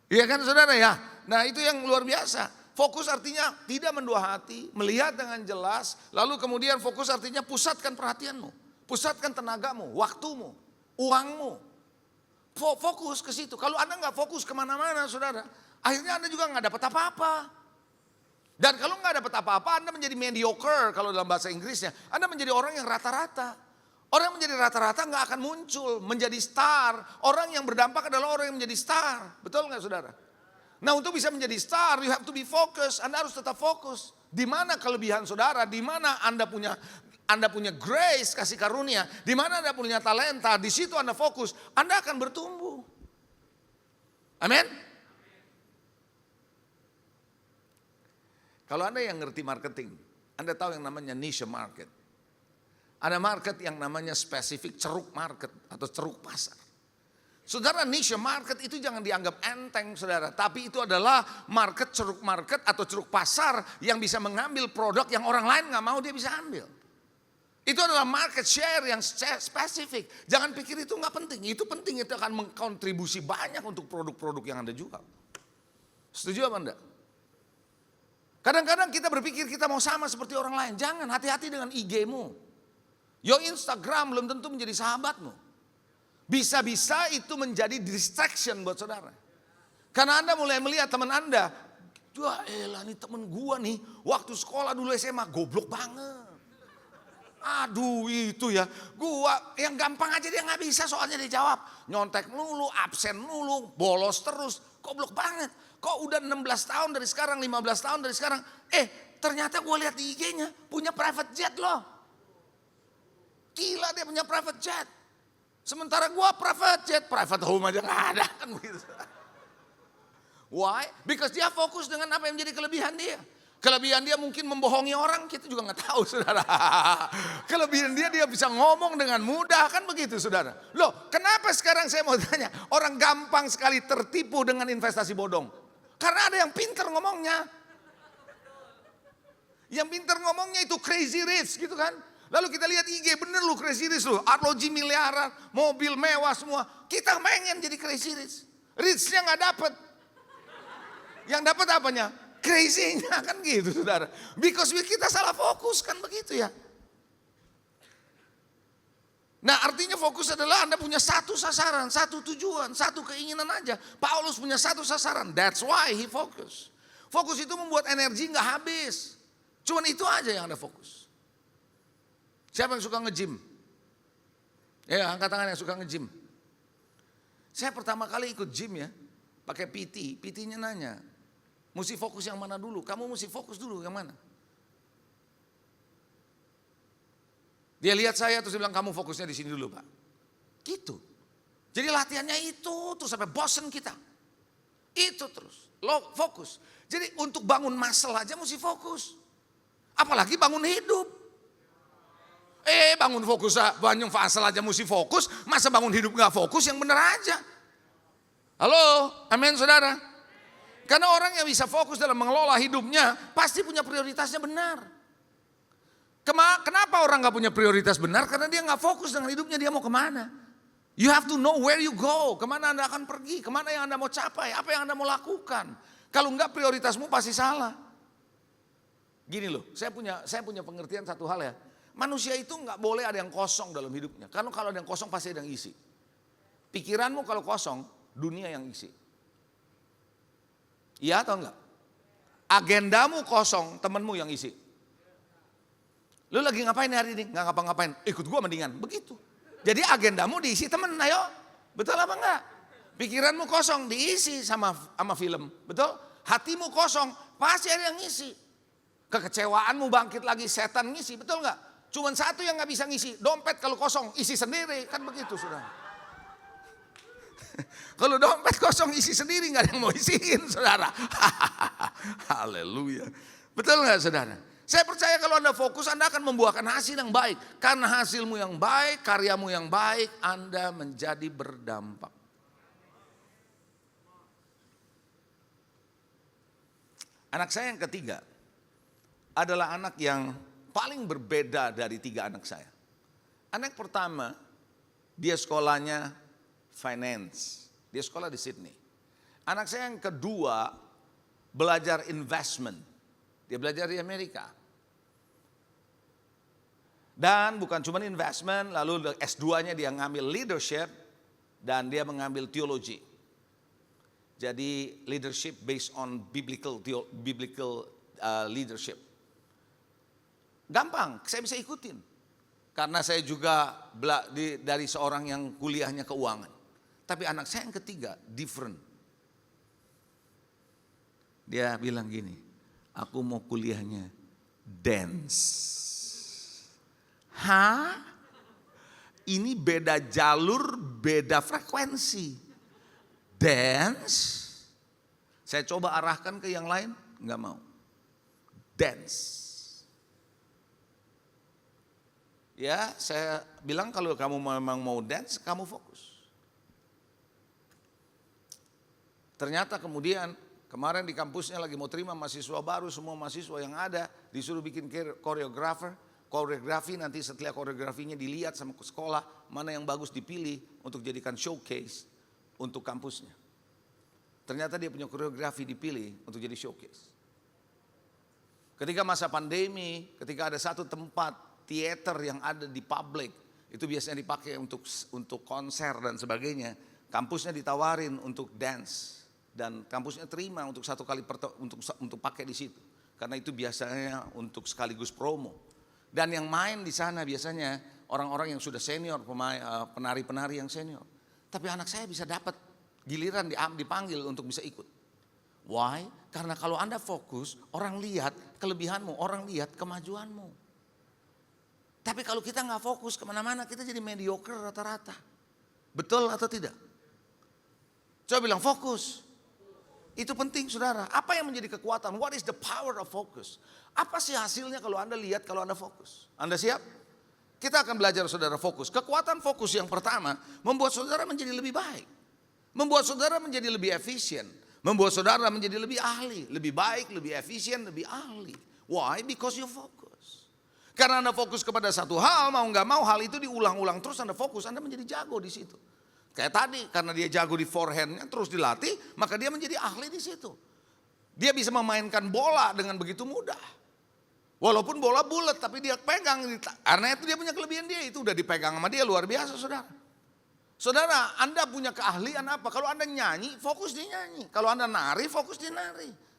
Speaker 4: Iya kan saudara ya. Nah itu yang luar biasa. Fokus artinya tidak mendua hati, melihat dengan jelas. Lalu kemudian fokus artinya pusatkan perhatianmu. Pusatkan tenagamu, waktumu, uangmu. Fokus ke situ. Kalau Anda nggak fokus kemana-mana saudara, akhirnya Anda juga nggak dapat apa-apa. Dan kalau nggak dapat apa-apa, Anda menjadi mediocre kalau dalam bahasa Inggrisnya. Anda menjadi orang yang rata-rata. Orang yang menjadi rata-rata nggak akan muncul menjadi star. Orang yang berdampak adalah orang yang menjadi star. Betul nggak saudara? Nah untuk bisa menjadi star, you have to be focused. Anda harus tetap fokus. Di mana kelebihan saudara, di mana Anda punya grace, kasih karunia, di mana Anda punya talenta, di situ Anda fokus, Anda akan bertumbuh. Amin. Kalau Anda yang ngerti marketing, Anda tahu yang namanya niche market. Ada market yang namanya spesifik ceruk market atau ceruk pasar. Saudara, niche market itu jangan dianggap enteng saudara. Tapi itu adalah market, ceruk market atau ceruk pasar yang bisa mengambil produk yang orang lain gak mau dia bisa ambil. Itu adalah market share yang spesifik. Jangan pikir itu gak penting. Itu penting, itu akan mengkontribusi banyak untuk produk-produk yang Anda jual. Setuju apa enggak? Kadang-kadang kita berpikir kita mau sama seperti orang lain. Jangan, hati-hati dengan IG-mu. Your Instagram belum tentu menjadi sahabatmu. Bisa-bisa itu menjadi distraction buat saudara. Karena Anda mulai melihat teman Anda, wah elah nih temen gua nih, waktu sekolah dulu SMA goblok banget. Aduh itu ya, gua yang gampang aja dia gak bisa soalnya dia jawab. Nyontek mulu, absen mulu, bolos terus, goblok banget. Kok udah 16 tahun dari sekarang, 15 tahun dari sekarang, ternyata gua lihat di IG-nya punya private jet loh. Gila dia punya private jet. Sementara gua private jet, private home aja gak ada kan begitu. Why? Because dia fokus dengan apa yang menjadi kelebihan dia. Kelebihan dia mungkin membohongi orang, kita juga gak tahu saudara. Kelebihan dia bisa ngomong dengan mudah kan begitu saudara. Loh kenapa sekarang saya mau tanya, orang gampang sekali tertipu dengan investasi bodong. Karena ada yang pinter ngomongnya. Yang pinter ngomongnya itu crazy rich gitu kan. Lalu kita lihat IG, bener lu crazy rich lu. Arloji miliaran, mobil mewah semua. Kita pengen jadi crazy rich. Rich-nya gak dapet. Yang dapat apanya? Crazy-nya kan gitu saudara. Because kita salah fokus kan begitu ya. Nah artinya fokus adalah Anda punya satu sasaran, satu tujuan, satu keinginan aja. Paulus punya satu sasaran, that's why he focus. Fokus itu membuat energi gak habis. Cuman itu aja yang Anda fokus. Siapa yang suka nge-gym? Ya angkat tangan yang suka nge-gym. Saya pertama kali ikut gym ya, pakai PT. PT-nya nanya, mesti fokus yang mana dulu? Kamu mesti fokus dulu yang mana? Dia lihat saya terus dia bilang, kamu fokusnya di sini dulu Pak. Gitu. Jadi latihannya itu terus sampai bosen kita. Itu terus, lo fokus. Jadi untuk bangun muscle aja mesti fokus. Apalagi bangun hidup. Bangun fokus, bangun muscle aja mesti fokus. Masa bangun hidup gak fokus, yang bener aja. Halo, amin saudara. Karena orang yang bisa fokus dalam mengelola hidupnya pasti punya prioritasnya benar. Kenapa orang gak punya prioritas benar? Karena dia gak fokus dengan hidupnya, dia mau kemana. You have to know where you go, kemana Anda akan pergi, kemana yang Anda mau capai, apa yang Anda mau lakukan. Kalau enggak prioritasmu pasti salah. Gini loh, saya punya pengertian satu hal ya. Manusia itu gak boleh ada yang kosong dalam hidupnya. Karena kalau ada yang kosong pasti ada yang isi. Pikiranmu kalau kosong, dunia yang isi. Iya atau enggak? Agendamu kosong, temenmu yang isi. Lu lagi ngapain hari ini? Nggak ngapa-ngapain, ikut gua mendingan. Begitu. Jadi agendamu diisi temen, ayo. Betul apa enggak? Pikiranmu kosong, diisi sama film. Betul? Hatimu kosong, pasti ada yang ngisi. Kekecewaanmu bangkit lagi, setan ngisi. Betul enggak? Cuman satu yang nggak bisa ngisi, dompet kalau kosong, isi sendiri. Kan begitu saudara. Kalau dompet kosong isi sendiri, nggak ada yang mau isiin saudara. Haleluya. Betul nggak saudara? Saya percaya kalau Anda fokus, Anda akan membuahkan hasil yang baik. Karena hasilmu yang baik, karyamu yang baik, Anda menjadi berdampak. Anak saya yang ketiga adalah anak yang paling berbeda dari 3 anak saya. Anak pertama, dia sekolahnya finance. Dia sekolah di Sydney. Anak saya yang kedua belajar investment. Dia belajar di Amerika. Dan bukan cuma investment, lalu S2-nya dia ngambil leadership dan dia mengambil teologi. Jadi leadership based on biblical leadership. Gampang, saya bisa ikutin. Karena saya juga dari seorang yang kuliahnya keuangan. Tapi anak saya yang ketiga different. Dia bilang gini, aku mau kuliahnya dance. Hah? Ini beda jalur, beda frekuensi. Dance? Saya coba arahkan ke yang lain, nggak mau. Dance. Ya, saya bilang kalau kamu memang mau dance, kamu fokus. Ternyata kemudian kemarin di kampusnya lagi mau terima mahasiswa baru, semua mahasiswa yang ada disuruh bikin koreografi, nanti setelah koreografinya dilihat sama sekolah mana yang bagus dipilih untuk jadikan showcase untuk kampusnya. Ternyata dia punya koreografi dipilih untuk jadi showcase. Ketika masa pandemi, ketika ada satu tempat teater yang ada di publik, itu biasanya dipakai untuk konser dan sebagainya. Kampusnya ditawarin untuk dance dan kampusnya terima untuk satu kali untuk pakai di situ. Karena itu biasanya untuk sekaligus promo. Dan yang main di sana biasanya orang-orang yang sudah senior, penari-penari yang senior. Tapi anak saya bisa dapat giliran dipanggil untuk bisa ikut. Why? Karena kalau Anda fokus, orang lihat kelebihanmu, orang lihat kemajuanmu. Tapi kalau kita nggak fokus kemana-mana, kita jadi mediocre rata-rata. Betul atau tidak? Coba bilang fokus. Itu penting saudara. Apa yang menjadi kekuatan? What is the power of focus? Apa sih hasilnya kalau Anda lihat kalau Anda fokus? Anda siap? Kita akan belajar saudara fokus. Kekuatan fokus yang pertama membuat saudara menjadi lebih baik. Membuat saudara menjadi lebih efisien. Membuat saudara menjadi lebih ahli. Lebih baik, lebih efisien, lebih ahli. Why? Because you focus. Karena Anda fokus kepada satu hal, mau nggak mau hal itu diulang-ulang terus Anda fokus. Anda menjadi jago di situ. Kayak tadi, karena dia jago di forehandnya terus dilatih, maka dia menjadi ahli di situ. Dia bisa memainkan bola dengan begitu mudah. Walaupun bola bulat, tapi dia pegang. Karena itu dia punya kelebihan dia, itu udah dipegang sama dia luar biasa saudara. Saudara, Anda punya keahlian apa? Kalau Anda nyanyi, fokus di nyanyi. Kalau Anda nari, fokus di nari.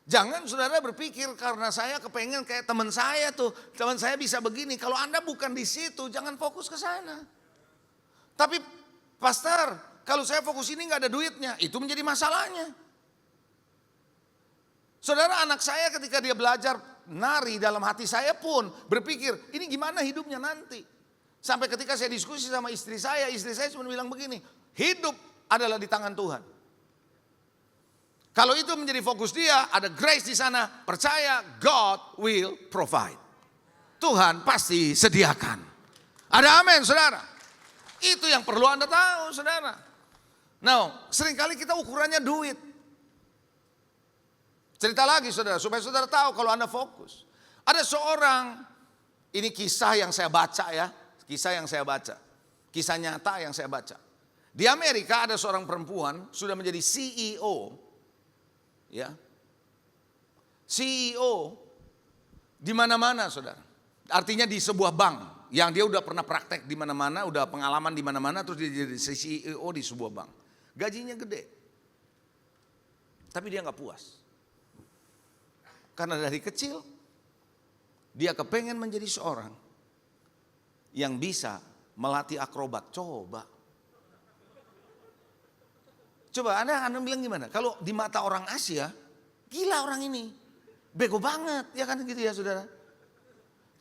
Speaker 4: Jangan saudara berpikir karena saya kepengen kayak teman saya tuh. Teman saya bisa begini. Kalau Anda bukan di situ, jangan fokus ke sana. Tapi pastor, kalau saya fokus ini nggak ada duitnya, itu menjadi masalahnya. Saudara, anak saya ketika dia belajar nari, dalam hati saya pun berpikir, ini gimana hidupnya nanti. Sampai ketika saya diskusi sama istri saya cuma bilang begini, hidup adalah di tangan Tuhan. Kalau itu menjadi fokus dia, ada grace di sana, percaya God will provide. Tuhan pasti sediakan. Ada amin saudara. Itu yang perlu Anda tahu saudara. Nah, seringkali kita ukurannya duit. Cerita lagi saudara, supaya saudara tahu kalau Anda fokus. Ada seorang, ini kisah yang saya baca ya, kisah yang saya baca. Kisah nyata yang saya baca. Di Amerika ada seorang perempuan sudah menjadi CEO. Ya. CEO di mana-mana saudara. Artinya di sebuah bank yang dia udah pernah praktek di mana-mana, udah pengalaman di mana-mana, terus dia jadi CEO di sebuah bank. Gajinya gede. Tapi dia nggak puas. Karena dari kecil dia kepengen menjadi seorang yang bisa melatih akrobat. Coba Anda bilang gimana? Kalau di mata orang Asia, gila orang ini, bego banget, ya kan gitu ya saudara.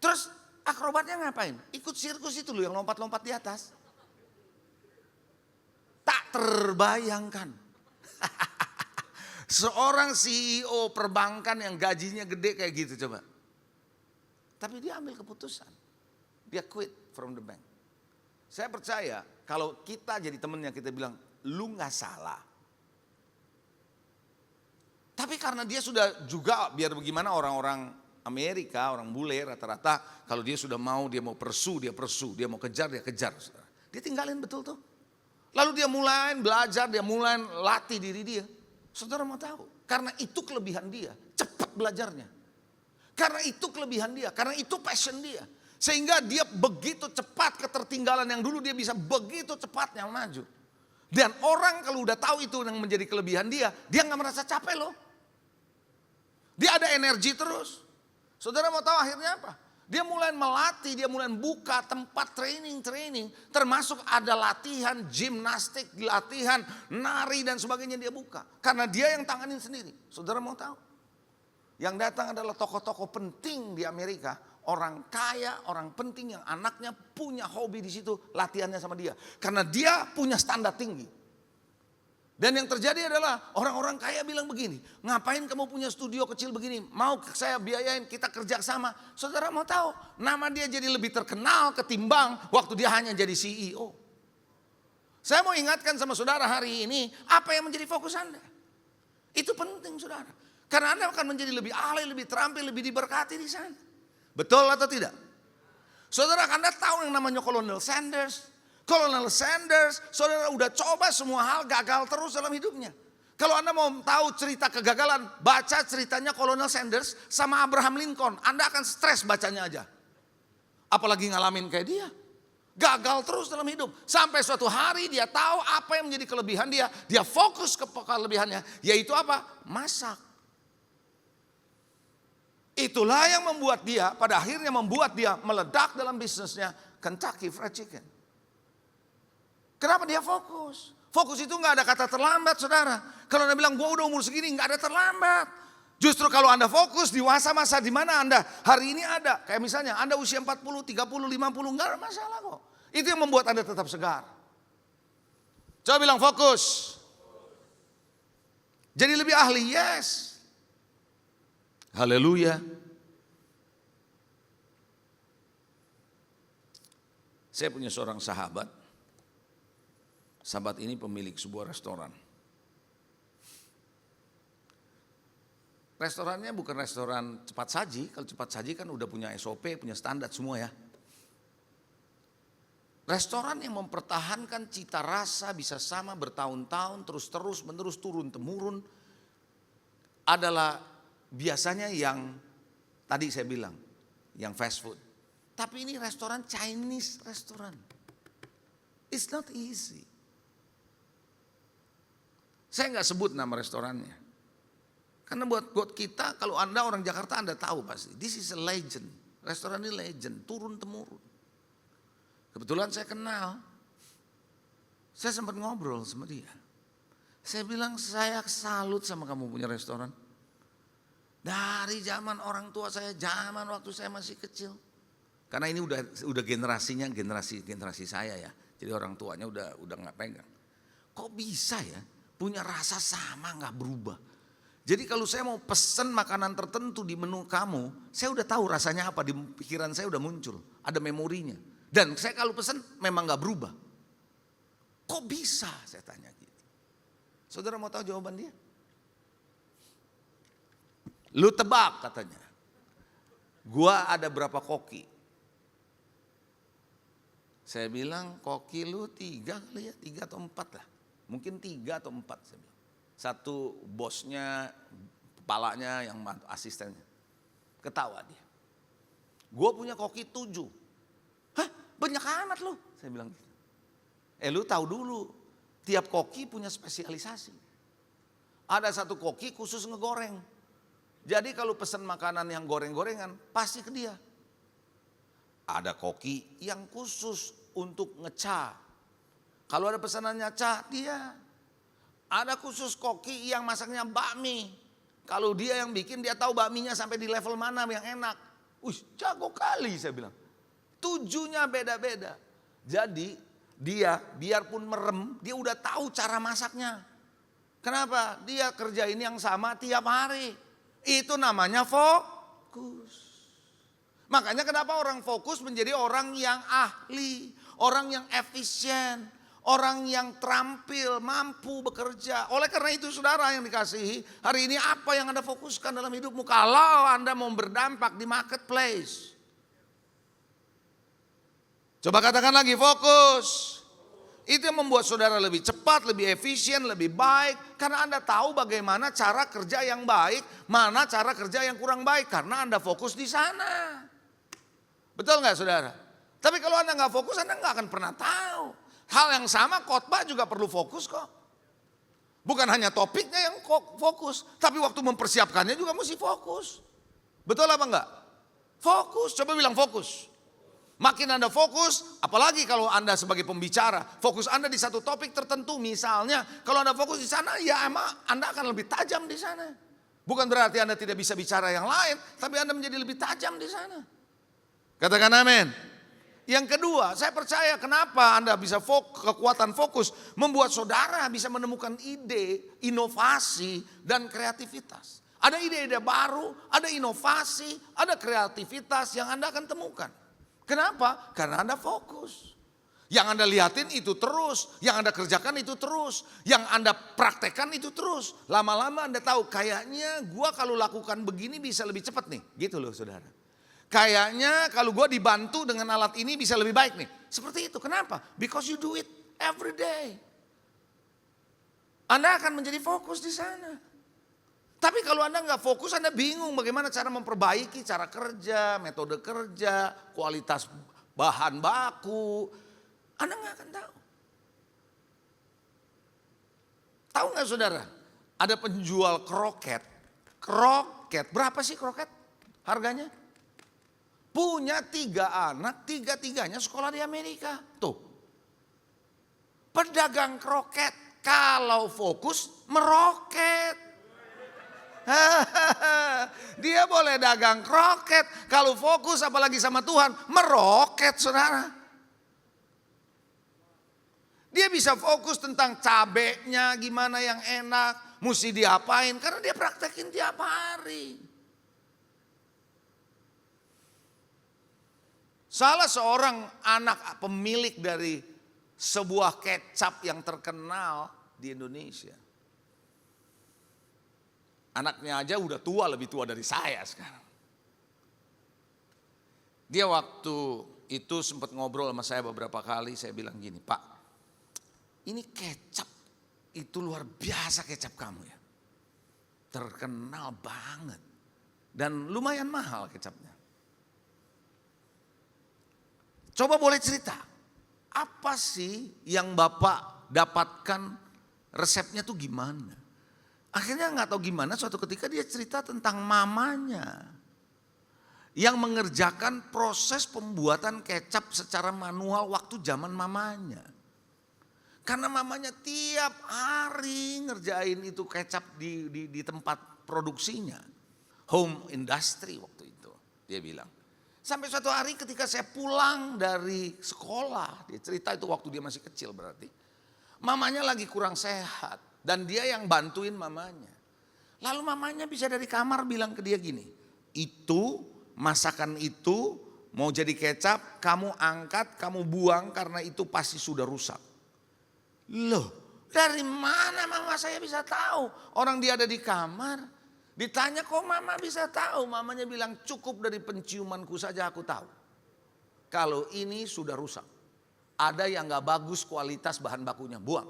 Speaker 4: Terus akrobatnya ngapain? Ikut sirkus itu loh yang lompat-lompat di atas. Tak terbayangkan. Seorang CEO perbankan yang gajinya gede kayak gitu coba. Tapi dia ambil keputusan. Dia quit from the bank. Saya percaya kalau kita jadi temennya kita bilang, lu gak salah. Tapi karena dia sudah juga biar bagaimana orang-orang Amerika, orang bule rata-rata kalau dia sudah mau, dia mau pursue, dia mau kejar, dia kejar. Dia tinggalin betul tuh. Lalu dia mulai belajar, dia mulai latih diri dia. Saudara mau tahu, karena itu kelebihan dia, cepat belajarnya. Karena itu kelebihan dia, karena itu passion dia. Sehingga dia begitu cepat ketertinggalan yang dulu dia bisa begitu cepatnya maju. Dan orang kalau udah tahu itu yang menjadi kelebihan dia gak merasa capek loh. Dia ada energi terus. Saudara mau tahu akhirnya apa? Dia mulai melatih, dia mulai buka tempat training. Termasuk ada latihan gimnastik, latihan nari dan sebagainya dia buka. Karena dia yang tanganin sendiri. Saudara mau tahu? Yang datang adalah tokoh-tokoh penting di Amerika. Orang kaya, orang penting yang anaknya punya hobi di situ, latihannya sama dia. Karena dia punya standar tinggi. Dan yang terjadi adalah orang-orang kaya bilang begini, ngapain kamu punya studio kecil begini, mau saya biayain, kita kerja sama. Saudara mau tahu, nama dia jadi lebih terkenal ketimbang waktu dia hanya jadi CEO. Saya mau ingatkan sama saudara hari ini, apa yang menjadi fokus Anda? Itu penting saudara. Karena Anda akan menjadi lebih ahli, lebih terampil, lebih diberkati di sana. Betul atau tidak? Saudara, Anda tahu yang namanya Colonel Sanders? Colonel Sanders, saudara udah coba semua hal, gagal terus dalam hidupnya. Kalau Anda mau tahu cerita kegagalan, baca ceritanya Colonel Sanders sama Abraham Lincoln. Anda akan stres bacanya aja. Apalagi ngalamin kayak dia. Gagal terus dalam hidup. Sampai suatu hari dia tahu apa yang menjadi kelebihan dia. Dia fokus ke kelebihannya, yaitu apa? Masak. Itulah yang membuat dia, pada akhirnya membuat dia meledak dalam bisnisnya Kentucky Fried Chicken. Kenapa dia fokus? Fokus itu gak ada kata terlambat saudara. Kalau Anda bilang gue udah umur segini gak ada terlambat. Justru kalau Anda fokus di masa-masa di mana Anda hari ini ada. Kayak misalnya Anda usia 40, 30, 50 gak ada masalah kok. Itu yang membuat Anda tetap segar. Coba bilang fokus. Jadi lebih ahli, yes. Haleluya. Saya punya seorang sahabat. Sahabat ini pemilik sebuah restoran. Restorannya bukan restoran cepat saji. Kalau cepat saji kan udah punya SOP, punya standar semua ya. Restoran yang mempertahankan cita rasa bisa sama bertahun-tahun, terus menerus turun-temurun. Adalah biasanya yang tadi saya bilang, yang fast food. Tapi ini restoran Chinese restoran. It's not easy. Saya nggak sebut nama restorannya. Karena buat kita, kalau Anda orang Jakarta Anda tahu pasti. This is a legend. Restoran ini legend, turun-temurun. Kebetulan saya kenal. Saya sempat ngobrol sama dia. Saya bilang saya salut sama kamu punya restoran. Dari zaman orang tua saya, zaman waktu saya masih kecil. Karena ini udah generasinya generasi saya ya. Jadi orang tuanya udah nggak pegang. Kok bisa ya? Punya rasa sama gak berubah. Jadi kalau saya mau pesen makanan tertentu di menu kamu, saya udah tahu rasanya apa, di pikiran saya udah muncul. Ada memorinya. Dan saya kalau pesen memang gak berubah. Kok bisa saya tanya gitu. Saudara mau tahu jawaban dia? Lu tebak katanya. Gua ada berapa koki? Saya bilang koki lu 3 kali ya, 3 atau 4 lah. Mungkin 3 atau 4 saya bilang. Satu bosnya, kepalanya, yang asistennya. Ketawa dia. Gua punya koki 7. Hah, banyak amat lu. Saya bilang gitu. Lu tahu dulu, tiap koki punya spesialisasi. Ada satu koki khusus ngegoreng. Jadi kalau pesan makanan yang goreng-gorengan, pasti ke dia. Ada koki yang khusus untuk ngeca. Kalau ada pesanannya ca, dia. Ada khusus koki yang masaknya bakmi. Kalau dia yang bikin, dia tahu bakminya sampai di level mana yang enak. Jago kali saya bilang. 7-nya beda-beda. Jadi dia biarpun merem, dia udah tahu cara masaknya. Kenapa? Dia kerjain yang sama tiap hari. Itu namanya fokus. Makanya kenapa orang fokus menjadi orang yang ahli, orang yang efisien, orang yang terampil, mampu bekerja. Oleh karena itu saudara yang dikasihi, hari ini apa yang Anda fokuskan dalam hidupmu kalau Anda mau berdampak di marketplace? Coba katakan lagi, fokus. Itu yang membuat saudara lebih cepat, lebih efisien, lebih baik. Karena Anda tahu bagaimana cara kerja yang baik, mana cara kerja yang kurang baik. Karena Anda fokus di sana. Betul nggak saudara? Tapi kalau Anda nggak fokus, Anda nggak akan pernah tahu. Hal yang sama khotbah juga perlu fokus kok. Bukan hanya topiknya yang fokus, tapi waktu mempersiapkannya juga mesti fokus. Betul apa enggak? Fokus, coba bilang fokus. Makin Anda fokus, apalagi kalau Anda sebagai pembicara, fokus Anda di satu topik tertentu. Misalnya, kalau Anda fokus di sana, ya emang Anda akan lebih tajam di sana. Bukan berarti Anda tidak bisa bicara yang lain, tapi Anda menjadi lebih tajam di sana. Katakan amin. Yang kedua, saya percaya kenapa Anda bisa kekuatan fokus membuat saudara bisa menemukan ide, inovasi, dan kreativitas. Ada ide-ide baru, ada inovasi, ada kreativitas yang Anda akan temukan. Kenapa? Karena Anda fokus. Yang Anda lihatin itu terus, yang Anda kerjakan itu terus, yang Anda praktekkan itu terus. Lama-lama Anda tahu kayaknya gua kalau lakukan begini bisa lebih cepat nih. Gitu loh saudara. Kayaknya kalau gua dibantu dengan alat ini bisa lebih baik nih. Seperti itu. Kenapa? Because you do it every day. Anda akan menjadi fokus di sana. Tapi kalau Anda nggak fokus, Anda bingung bagaimana cara memperbaiki cara kerja, metode kerja, kualitas bahan baku. Anda nggak akan tahu. Tahu nggak saudara? Ada penjual kroket. Kroket, berapa sih kroket harganya? Punya 3 anak, 3-tiganya sekolah di Amerika. Tuh. Pedagang kroket, kalau fokus meroket. Dia boleh dagang kroket, kalau fokus apalagi sama Tuhan, meroket saudara. Dia bisa fokus tentang cabenya, gimana yang enak, mesti diapain, karena dia praktekin tiap hari. Salah seorang anak pemilik dari sebuah kecap yang terkenal di Indonesia. Anaknya aja udah tua, lebih tua dari saya sekarang. Dia waktu itu sempat ngobrol sama saya beberapa kali, saya bilang gini, Pak, ini kecap itu luar biasa kecap kamu ya. Terkenal banget. Dan lumayan mahal kecapnya. Coba boleh cerita, apa sih yang Bapak dapatkan resepnya tuh gimana? Akhirnya nggak tahu gimana suatu ketika dia cerita tentang mamanya yang mengerjakan proses pembuatan kecap secara manual waktu zaman mamanya. Karena mamanya tiap hari ngerjain itu kecap di tempat produksinya. Home industry waktu itu dia bilang. Sampai suatu hari ketika saya pulang dari sekolah, dia cerita itu waktu dia masih kecil berarti. Mamanya lagi kurang sehat dan dia yang bantuin mamanya. Lalu mamanya bisa dari kamar bilang ke dia gini, itu masakan itu mau jadi kecap, kamu angkat, kamu buang karena itu pasti sudah rusak. Loh, Dari mana mama saya bisa tahu? Orang dia ada di kamar. Ditanya kok mama bisa tahu? Mamanya bilang cukup dari penciumanku saja aku tahu. Kalau ini sudah rusak. Ada yang gak bagus kualitas bahan bakunya, buang.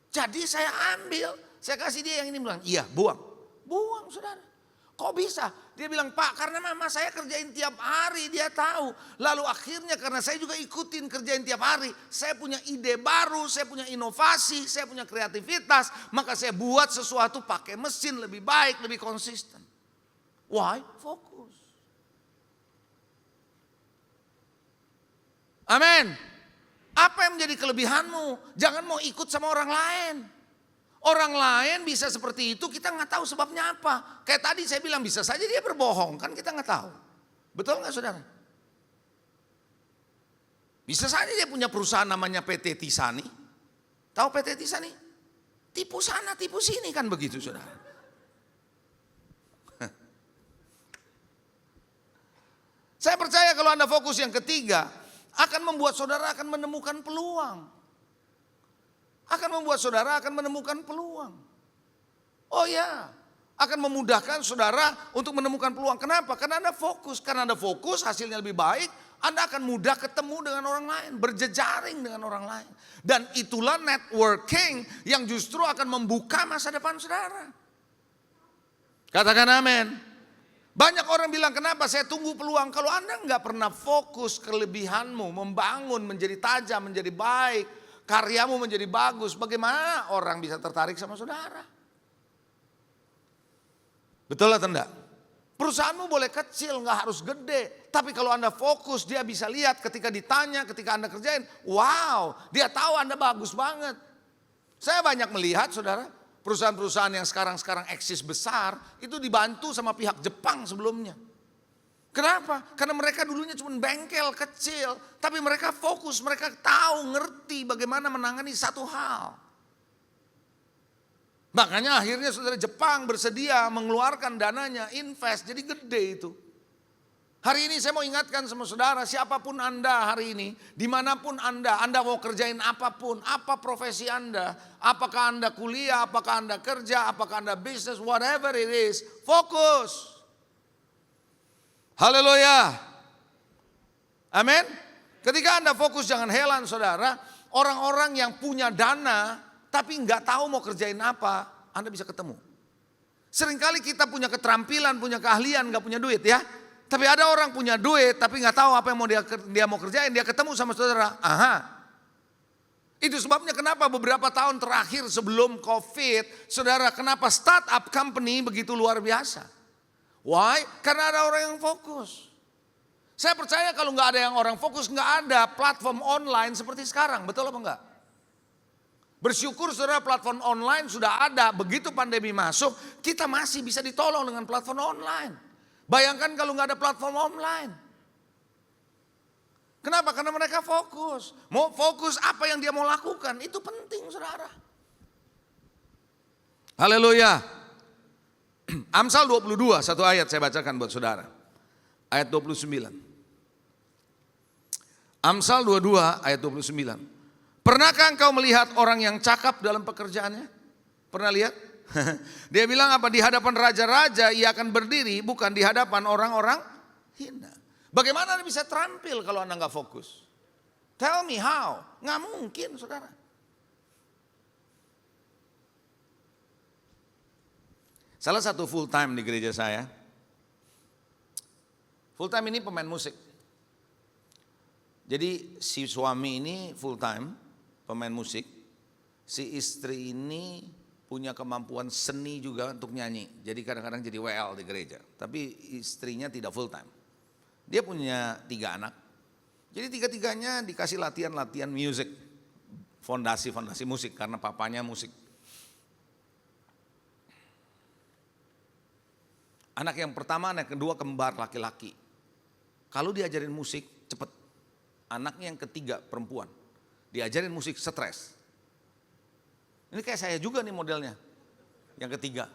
Speaker 4: Jadi saya ambil, saya kasih dia yang ini bilang, iya buang. Buang saudara. Kok bisa? Dia bilang, Pak karena mama saya kerjain tiap hari, dia tahu. Lalu akhirnya karena saya juga ikutin kerjain tiap hari. Saya punya ide baru, saya punya inovasi, saya punya kreativitas. Maka saya buat sesuatu pakai mesin lebih baik, lebih konsisten. Why? Fokus. Amin. Apa yang menjadi kelebihanmu? Jangan mau ikut sama orang lain. Orang lain bisa seperti itu, kita nggak tahu sebabnya apa. Kayak tadi saya bilang bisa saja dia berbohong, kan kita nggak tahu. Betul nggak saudara? Bisa saja dia punya perusahaan namanya PT Tisani. Tahu PT Tisani? Tipu sana, tipu sini kan begitu saudara. Saya percaya kalau Anda fokus yang ketiga, akan membuat saudara akan menemukan peluang. Akan membuat saudara akan menemukan peluang. Oh ya, akan memudahkan saudara untuk menemukan peluang. Kenapa? Karena Anda fokus. Karena Anda fokus hasilnya lebih baik, Anda akan mudah ketemu dengan orang lain, berjejaring dengan orang lain. Dan itulah networking yang justru akan membuka masa depan saudara. Katakan amin. Banyak orang bilang kenapa saya tunggu peluang. Kalau Anda nggak pernah fokus kelebihanmu, membangun menjadi tajam, menjadi baik, karyamu menjadi bagus, bagaimana orang bisa tertarik sama saudara? Betul atau enggak? Perusahaanmu boleh kecil, nggak harus gede. Tapi kalau Anda fokus, dia bisa lihat ketika ditanya, ketika Anda kerjain. Wow, dia tahu Anda bagus banget. Saya banyak melihat saudara, perusahaan-perusahaan yang sekarang eksis besar, itu dibantu sama pihak Jepang sebelumnya. Kenapa? Karena mereka dulunya cuma bengkel kecil. Tapi mereka fokus, mereka tahu, ngerti bagaimana menangani satu hal. Makanya akhirnya saudara Jepang bersedia mengeluarkan dananya, invest, jadi gede itu. Hari ini saya mau ingatkan sama saudara, siapapun Anda hari ini, dimanapun Anda mau kerjain apapun, apa profesi Anda, apakah Anda kuliah, apakah Anda kerja, apakah Anda bisnis, whatever it is, fokus. Haleluya. Amin. Ketika Anda fokus jangan heran saudara. Orang-orang yang punya dana tapi nggak tahu mau kerjain apa, Anda bisa ketemu. Seringkali kita punya keterampilan, punya keahlian, nggak punya duit ya. Tapi ada orang punya duit tapi nggak tahu apa yang dia mau kerjain, dia ketemu sama saudara. Aha. Itu sebabnya kenapa beberapa tahun terakhir sebelum COVID, saudara, kenapa startup company begitu luar biasa? Why? Karena ada orang yang fokus. Saya percaya kalau nggak ada yang orang fokus, nggak ada platform online seperti sekarang. Betul apa enggak? Bersyukur saudara platform online sudah ada. Begitu pandemi masuk, kita masih bisa ditolong dengan platform online. Bayangkan kalau nggak ada platform online. Kenapa? Karena mereka fokus. Mau fokus apa yang dia mau lakukan, itu penting saudara. Haleluya. Amsal 22, satu ayat saya bacakan buat saudara. Ayat 29. Amsal 22 ayat 29. Pernahkah engkau melihat orang yang cakap dalam pekerjaannya? Pernah lihat? Dia bilang apa? Di hadapan raja-raja ia akan berdiri, bukan di hadapan orang-orang hina. Bagaimana Anda bisa terampil kalau Anda nggak fokus? Tell me how. Nggak mungkin saudara. Salah satu full time di gereja saya, full time ini pemain musik. Jadi si suami ini full time pemain musik, si istri ini punya kemampuan seni juga untuk nyanyi. Jadi kadang-kadang jadi WL di gereja, tapi istrinya tidak full time. Dia punya 3 anak, jadi 3-tiganya dikasih latihan-latihan musik, fondasi musik karena papanya musik. Anak yang pertama, anak kedua kembar laki-laki. Kalau diajarin musik cepet. Anaknya yang ketiga perempuan, diajarin musik stres. Ini kayak saya juga nih modelnya. Yang ketiga.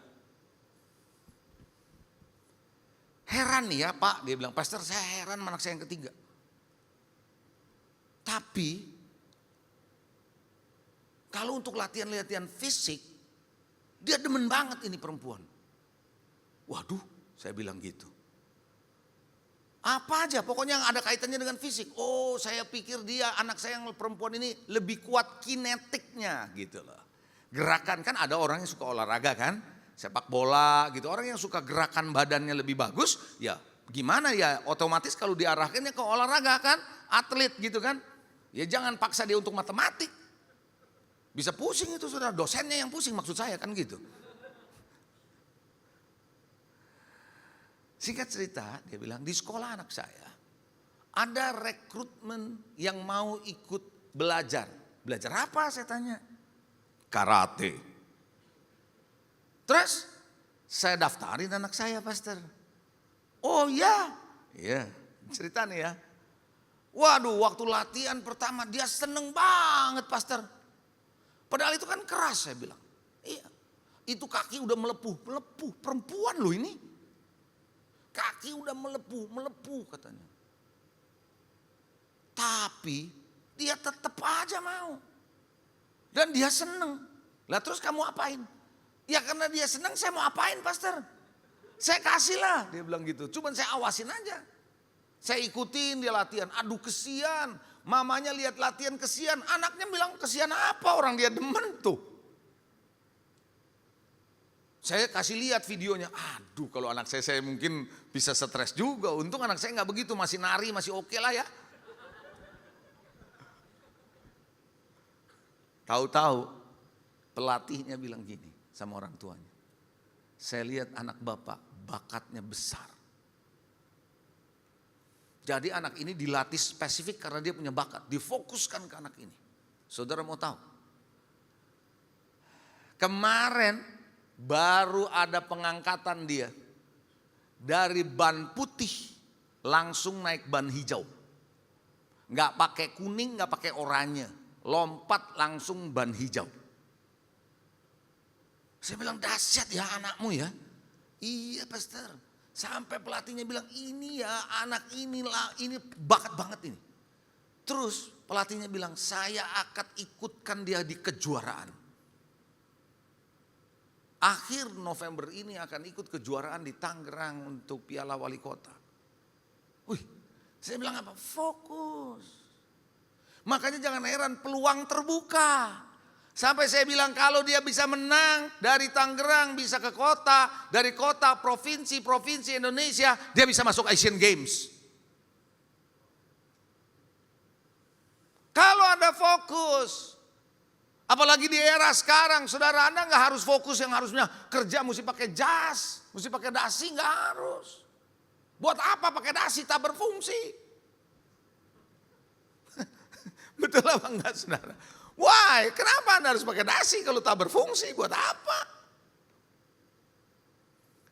Speaker 4: Heran nih ya Pak, dia bilang, Pastor saya heran anak saya yang ketiga. Tapi Kalau untuk latihan-latihan fisik, dia demen banget ini perempuan. Waduh, saya bilang gitu. Apa aja, pokoknya yang ada kaitannya dengan fisik. Oh, saya pikir dia, anak saya yang perempuan ini lebih kuat kinetiknya gitu loh. Gerakan, kan ada orang yang suka olahraga kan, sepak bola gitu. Orang yang suka gerakan badannya lebih bagus, ya gimana ya, otomatis kalau diarahkannya ke olahraga kan, atlet gitu kan. Ya jangan paksa dia untuk matematik. Bisa pusing itu saudara, dosennya yang pusing maksud saya kan gitu. Singkat cerita, dia bilang di sekolah anak saya ada rekrutmen yang mau ikut belajar. Belajar apa saya tanya? Karate. Terus saya daftarin anak saya, pastor. Oh ya, iya cerita nih ya. Waduh, waktu latihan pertama dia seneng banget, pastor. Padahal itu kan keras, saya bilang. Iya, itu kaki udah melepuh, perempuan loh ini. Kaki udah melepuh katanya. Tapi dia tetap aja mau. Dan dia seneng. Lah terus kamu apain? Ya karena dia seneng, saya mau apain, pastor? Saya kasih lah, dia bilang gitu. Cuman saya awasin aja. Saya ikutin dia latihan. Aduh kesian. Mamanya lihat latihan kesian. Anaknya bilang kesian apa, orang dia demen tuh. Saya kasih lihat videonya. Aduh kalau anak saya mungkin bisa stres juga. Untung anak saya nggak begitu, masih nari, masih oke lah ya. Tahu-tahu pelatihnya bilang gini sama orang tuanya. Saya lihat anak bapak bakatnya besar. Jadi anak ini dilatih spesifik karena dia punya bakat. Difokuskan ke anak ini. Saudara mau tahu? Kemarin baru ada pengangkatan dia. Dari ban putih langsung naik ban hijau. Nggak pakai kuning, nggak pakai oranye. Lompat langsung ban hijau. Saya bilang dahsyat ya anakmu ya. Iya pastor. Sampai pelatihnya bilang ini ya anak inilah, ini bakat banget ini. Terus pelatihnya bilang saya akan ikutkan dia di kejuaraan. Akhir November ini akan ikut kejuaraan di Tangerang untuk Piala Wali Kota. Wih, saya bilang apa? Fokus. Makanya jangan heran peluang terbuka. Sampai saya bilang kalau dia bisa menang dari Tangerang bisa ke kota, dari kota provinsi Indonesia, dia bisa masuk Asian Games. Kalau Anda fokus, apalagi di era sekarang, saudara Anda nggak harus fokus yang harusnya kerja mesti pakai jas, mesti pakai dasi, nggak harus. Buat apa pakai dasi tak berfungsi? Betul apa enggak saudara? Why? Kenapa Anda harus pakai dasi kalau tak berfungsi? Buat apa?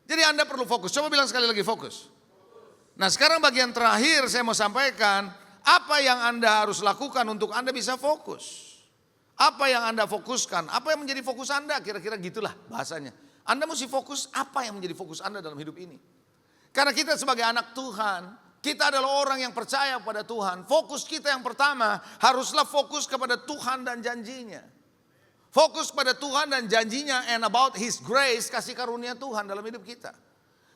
Speaker 4: Jadi Anda perlu fokus. Coba bilang sekali lagi fokus. Nah sekarang bagian terakhir saya mau sampaikan. Apa yang Anda harus lakukan untuk Anda bisa fokus? Apa yang Anda fokuskan? Apa yang menjadi fokus Anda? Kira-kira gitulah bahasanya. Anda mesti fokus apa yang menjadi fokus Anda dalam hidup ini. Karena kita sebagai anak Tuhan, kita adalah orang yang percaya pada Tuhan. Fokus kita yang pertama haruslah fokus kepada Tuhan dan janjinya. Fokus pada Tuhan dan janjinya and about His grace, kasih karunia Tuhan dalam hidup kita.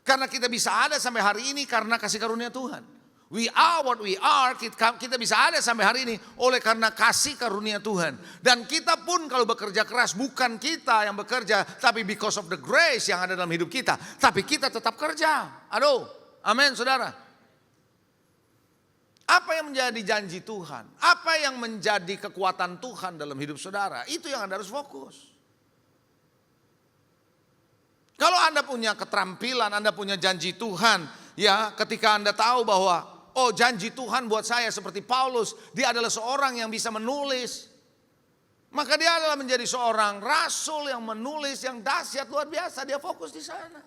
Speaker 4: Karena kita bisa ada sampai hari ini karena kasih karunia Tuhan. We are what we are, kita bisa ada sampai hari ini oleh karena kasih karunia Tuhan. Dan kita pun kalau bekerja keras bukan kita yang bekerja, tapi because of the grace yang ada dalam hidup kita. Tapi kita tetap kerja. Aduh, amin saudara. Apa yang menjadi janji Tuhan? Apa yang menjadi kekuatan Tuhan dalam hidup saudara? Itu yang Anda harus fokus. Kalau Anda punya keterampilan, Anda punya janji Tuhan, ya ketika Anda tahu bahwa oh janji Tuhan buat saya seperti Paulus, dia adalah seorang yang bisa menulis. Maka dia adalah menjadi seorang rasul yang menulis yang dahsyat luar biasa, dia fokus di sana.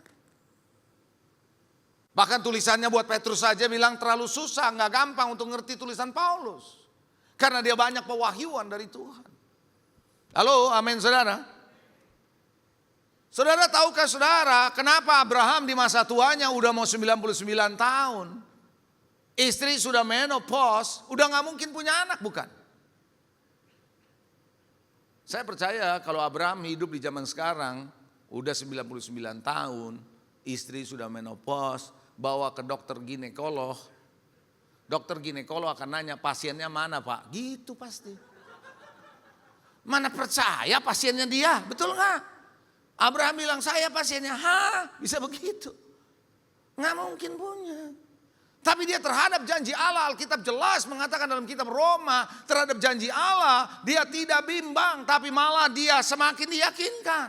Speaker 4: Bahkan tulisannya buat Petrus saja bilang terlalu susah, nggak gampang untuk ngerti tulisan Paulus. Karena dia banyak pewahyuan dari Tuhan. Halo, amin saudara. Saudara tahukah saudara kenapa Abraham di masa tuanya udah mau 99 tahun. Istri sudah menopause, udah gak mungkin punya anak bukan? Saya percaya kalau Abraham hidup di zaman sekarang, udah 99 tahun, istri sudah menopause, bawa ke dokter ginekolog. Dokter ginekolog akan nanya, pasiennya mana Pak? Gitu pasti. Mana percaya pasiennya dia, betul nggak? Abraham bilang saya pasiennya, bisa begitu? Nggak mungkin punya. Tapi dia terhadap janji Allah, Alkitab jelas mengatakan dalam kitab Roma, terhadap janji Allah dia tidak bimbang, tapi malah dia semakin diyakinkan.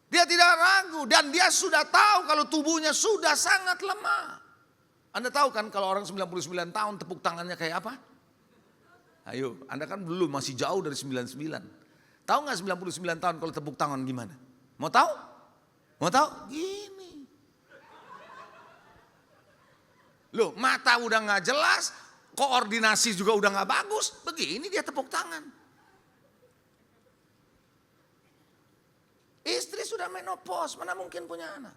Speaker 4: Dia tidak ragu dan dia sudah tahu kalau tubuhnya sudah sangat lemah. Anda tahu kan kalau orang 99 tahun tepuk tangannya kayak apa? Ayo, Anda kan belum, masih jauh dari 99. Tahu nggak 99 tahun kalau tepuk tangan gimana? Mau tahu? Mau tahu? Gini. Loh, mata udah nggak jelas, koordinasi juga udah nggak bagus, begini dia tepuk tangan. Istri sudah menopause, mana mungkin punya anak.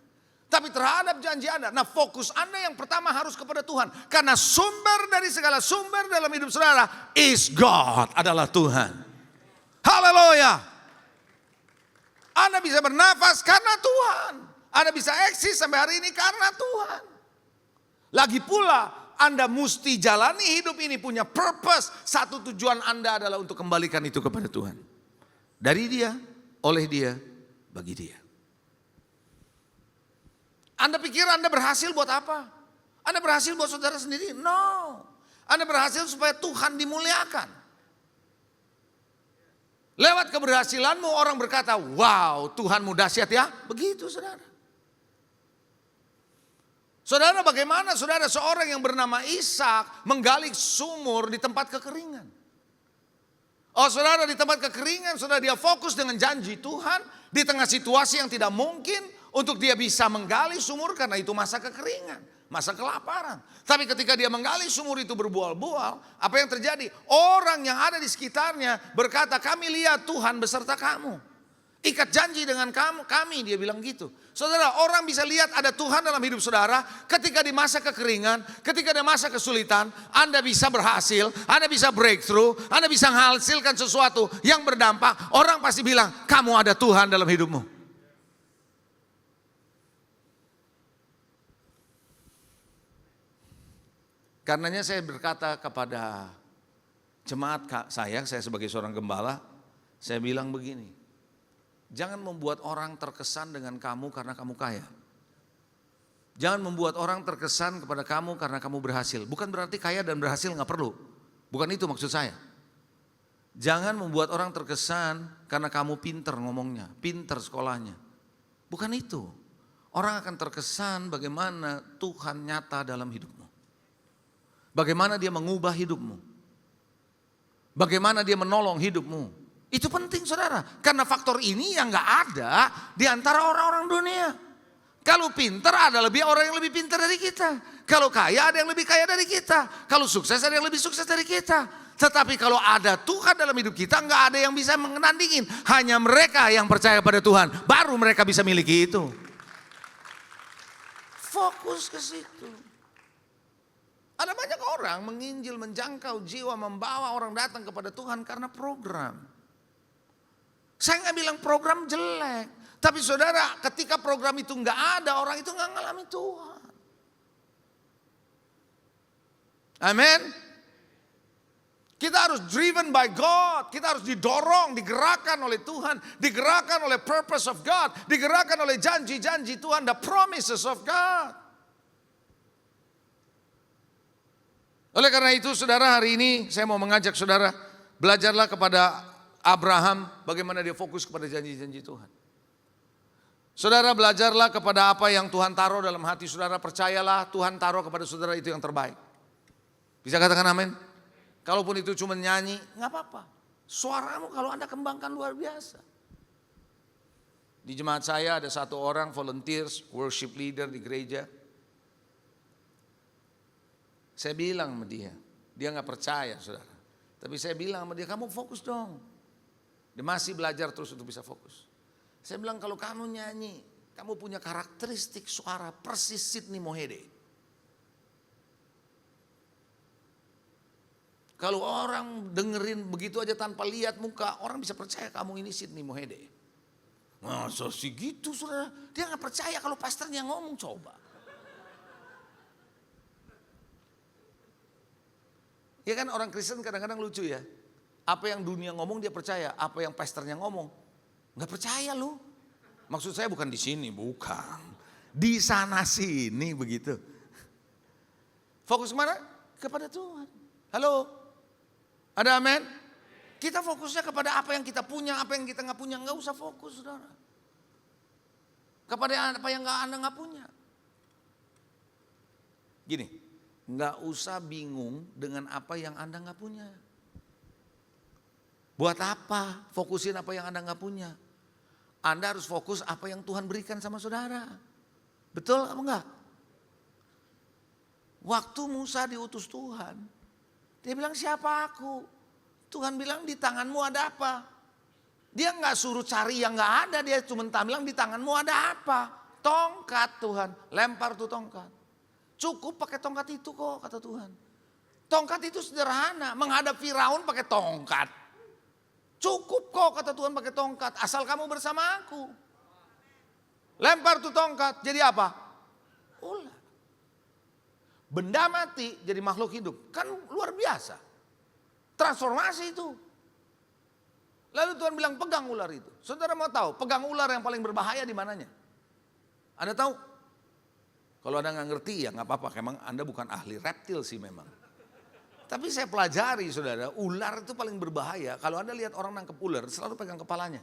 Speaker 4: Tapi terhadap janji Anda, nah fokus Anda yang pertama harus kepada Tuhan. Karena sumber dari segala sumber dalam hidup saudara is God, adalah Tuhan. Haleluya. Anda bisa bernafas karena Tuhan. Anda bisa eksis sampai hari ini karena Tuhan. Lagi pula Anda mesti jalani hidup ini punya purpose. Satu tujuan Anda adalah untuk kembalikan itu kepada Tuhan. Dari Dia, oleh Dia, bagi Dia. Anda pikir Anda berhasil buat apa? Anda berhasil buat saudara sendiri? No. Anda berhasil supaya Tuhan dimuliakan. Lewat keberhasilanmu orang berkata, wow Tuhanmu dahsyat ya. Begitu saudara. Saudara, bagaimana saudara seorang yang bernama Ishak menggali sumur di tempat kekeringan? Oh saudara, di tempat kekeringan saudara dia fokus dengan janji Tuhan. Di tengah situasi yang tidak mungkin untuk dia bisa menggali sumur karena itu masa kekeringan, masa kelaparan. Tapi ketika dia menggali sumur itu berbual-bual, apa yang terjadi? Orang yang ada di sekitarnya berkata, kami lihat Tuhan beserta kamu. Ikat janji dengan kami, dia bilang gitu. Saudara, orang bisa lihat ada Tuhan dalam hidup saudara ketika di masa kekeringan, ketika di masa kesulitan, Anda bisa berhasil, Anda bisa breakthrough, Anda bisa menghasilkan sesuatu yang berdampak. Orang pasti bilang, kamu ada Tuhan dalam hidupmu. Karenanya saya berkata kepada jemaat saya sebagai seorang gembala, saya bilang begini. Jangan membuat orang terkesan dengan kamu karena kamu kaya. Jangan membuat orang terkesan kepada kamu karena kamu berhasil. Bukan berarti kaya dan berhasil gak perlu. Bukan itu maksud saya. Jangan membuat orang terkesan karena kamu pinter ngomongnya, pinter sekolahnya. Bukan itu. Orang akan terkesan bagaimana Tuhan nyata dalam hidupmu. Bagaimana dia mengubah hidupmu. Bagaimana dia menolong hidupmu. Itu penting saudara, karena faktor ini yang gak ada di antara orang-orang dunia. Kalau pintar ada lebih orang yang lebih pintar dari kita. Kalau kaya ada yang lebih kaya dari kita. Kalau sukses ada yang lebih sukses dari kita. Tetapi kalau ada Tuhan dalam hidup kita gak ada yang bisa menandingin. Hanya mereka yang percaya pada Tuhan, baru mereka bisa miliki itu. Fokus ke situ. Ada banyak orang menginjil, menjangkau jiwa, membawa orang datang kepada Tuhan karena program. Saya nggak bilang program jelek, tapi saudara, ketika program itu nggak ada, orang itu nggak ngalami Tuhan. Amin. Kita harus driven by God, kita harus didorong, digerakkan oleh Tuhan, digerakkan oleh purpose of God, digerakkan oleh janji-janji Tuhan, the promises of God. Oleh karena itu, saudara, hari ini saya mau mengajak saudara belajarlah kepada Abraham, bagaimana dia fokus kepada janji-janji Tuhan. Saudara belajarlah kepada apa yang Tuhan taruh dalam hati saudara. Percayalah Tuhan taruh kepada saudara itu yang terbaik. Bisa katakan amin? Kalaupun itu cuma nyanyi, gak apa-apa. Suaramu kalau Anda kembangkan luar biasa. Di jemaat saya ada satu orang volunteers, worship leader di gereja. Saya bilang sama dia gak percaya saudara. Tapi saya bilang sama dia, kamu fokus dong. Dia masih belajar terus untuk bisa fokus. Saya bilang kalau kamu nyanyi, kamu punya karakteristik suara persis Sidney Mohede. Kalau orang dengerin begitu aja tanpa lihat muka, orang bisa percaya kamu ini Sidney Mohede. Masa sih gitu saudara? Dia nggak percaya kalau pastornya ngomong, coba. Ya kan orang Kristen kadang-kadang lucu ya. Apa yang dunia ngomong dia percaya, apa yang pastornya ngomong nggak percaya lu. Maksud saya bukan di sini, bukan. Di sana sini begitu. Fokus kemana? Kepada Tuhan. Halo? Ada amin? Kita fokusnya kepada apa yang kita punya, apa yang kita nggak punya. Nggak usah fokus saudara. Kepada apa yang Anda nggak punya. Gini, nggak usah bingung dengan apa yang Anda nggak punya. Buat apa fokusin apa yang Anda nggak punya? Anda harus fokus apa yang Tuhan berikan sama saudara. Betul apa enggak? Waktu Musa diutus Tuhan, dia bilang siapa aku? Tuhan bilang di tanganmu ada apa? Dia nggak suruh cari yang nggak ada, dia cuma bilang di tanganmu ada apa? Tongkat Tuhan, lempar tuh tongkat. Cukup pakai tongkat itu kok kata Tuhan. Tongkat itu sederhana, menghadap Firaun pakai tongkat. Cukup kok kata Tuhan pakai tongkat, asal kamu bersama aku. Lempar tuh tongkat, jadi apa? Ular. Benda mati jadi makhluk hidup, kan luar biasa. Transformasi itu. Lalu Tuhan bilang pegang ular itu. Saudara mau tahu pegang ular yang paling berbahaya di mananya? Anda tahu? Kalau Anda nggak ngerti ya nggak apa-apa, memang Anda bukan ahli reptil sih memang. Tapi saya pelajari saudara, ular itu paling berbahaya. Kalau Anda lihat orang nangkep ular, selalu pegang kepalanya.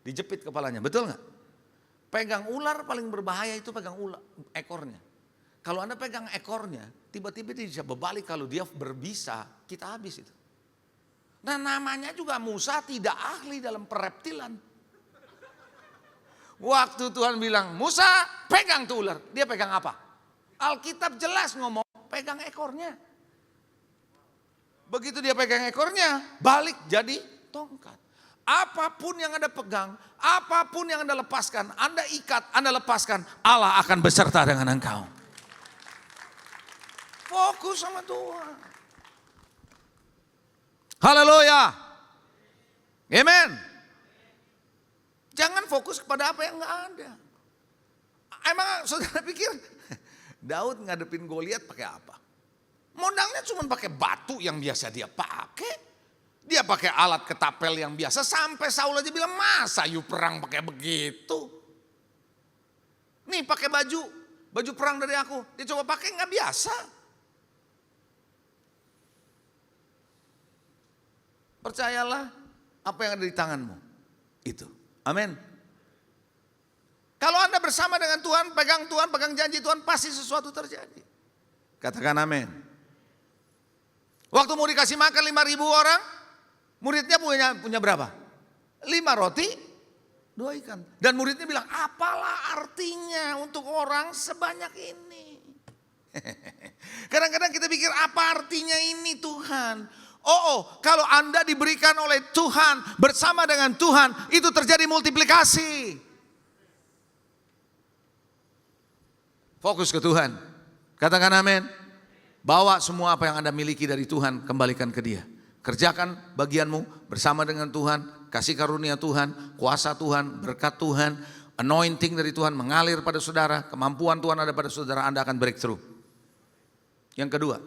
Speaker 4: Dijepit kepalanya, betul nggak? Pegang ular paling berbahaya itu pegang ekornya. Kalau Anda pegang ekornya, tiba-tiba dia bisa berbalik. Kalau dia berbisa, kita habis itu. Nah namanya juga Musa tidak ahli dalam pereptilan. Waktu Tuhan bilang, Musa pegang tuh ular. Dia pegang apa? Alkitab jelas ngomong, pegang ekornya. Begitu dia pegang ekornya, balik jadi tongkat. Apapun yang Anda pegang, apapun yang Anda lepaskan, Anda ikat, Anda lepaskan, Allah akan beserta dengan engkau. Fokus sama Tuhan. Haleluya. Amen. Jangan fokus kepada apa yang nggak ada. Emang saudara pikir Daud ngadepin Goliat pakai apa? Modalnya cuma pakai batu yang biasa dia pakai. Dia pakai alat ketapel yang biasa. Sampai Saul aja bilang, masa you perang pakai begitu? Nih pakai baju perang dari aku. Dia coba pakai nggak biasa. Percayalah apa yang ada di tanganmu. Itu. Amin. Kalau Anda bersama dengan Tuhan, pegang janji Tuhan, pasti sesuatu terjadi. Katakan amin. Waktu mau dikasih makan 5.000 orang, muridnya punya berapa? 5 roti, 2 ikan. Dan muridnya bilang, apalah artinya untuk orang sebanyak ini? Kadang-kadang kita pikir, apa artinya ini Tuhan? Kalau Anda diberikan oleh Tuhan, bersama dengan Tuhan, itu terjadi multiplikasi. Fokus ke Tuhan. Katakan amin. Bawa semua apa yang Anda miliki dari Tuhan, kembalikan ke Dia. Kerjakan bagianmu bersama dengan Tuhan, kasih karunia Tuhan, kuasa Tuhan, berkat Tuhan, anointing dari Tuhan mengalir pada saudara, kemampuan Tuhan ada pada saudara, Anda akan breakthrough. Yang kedua,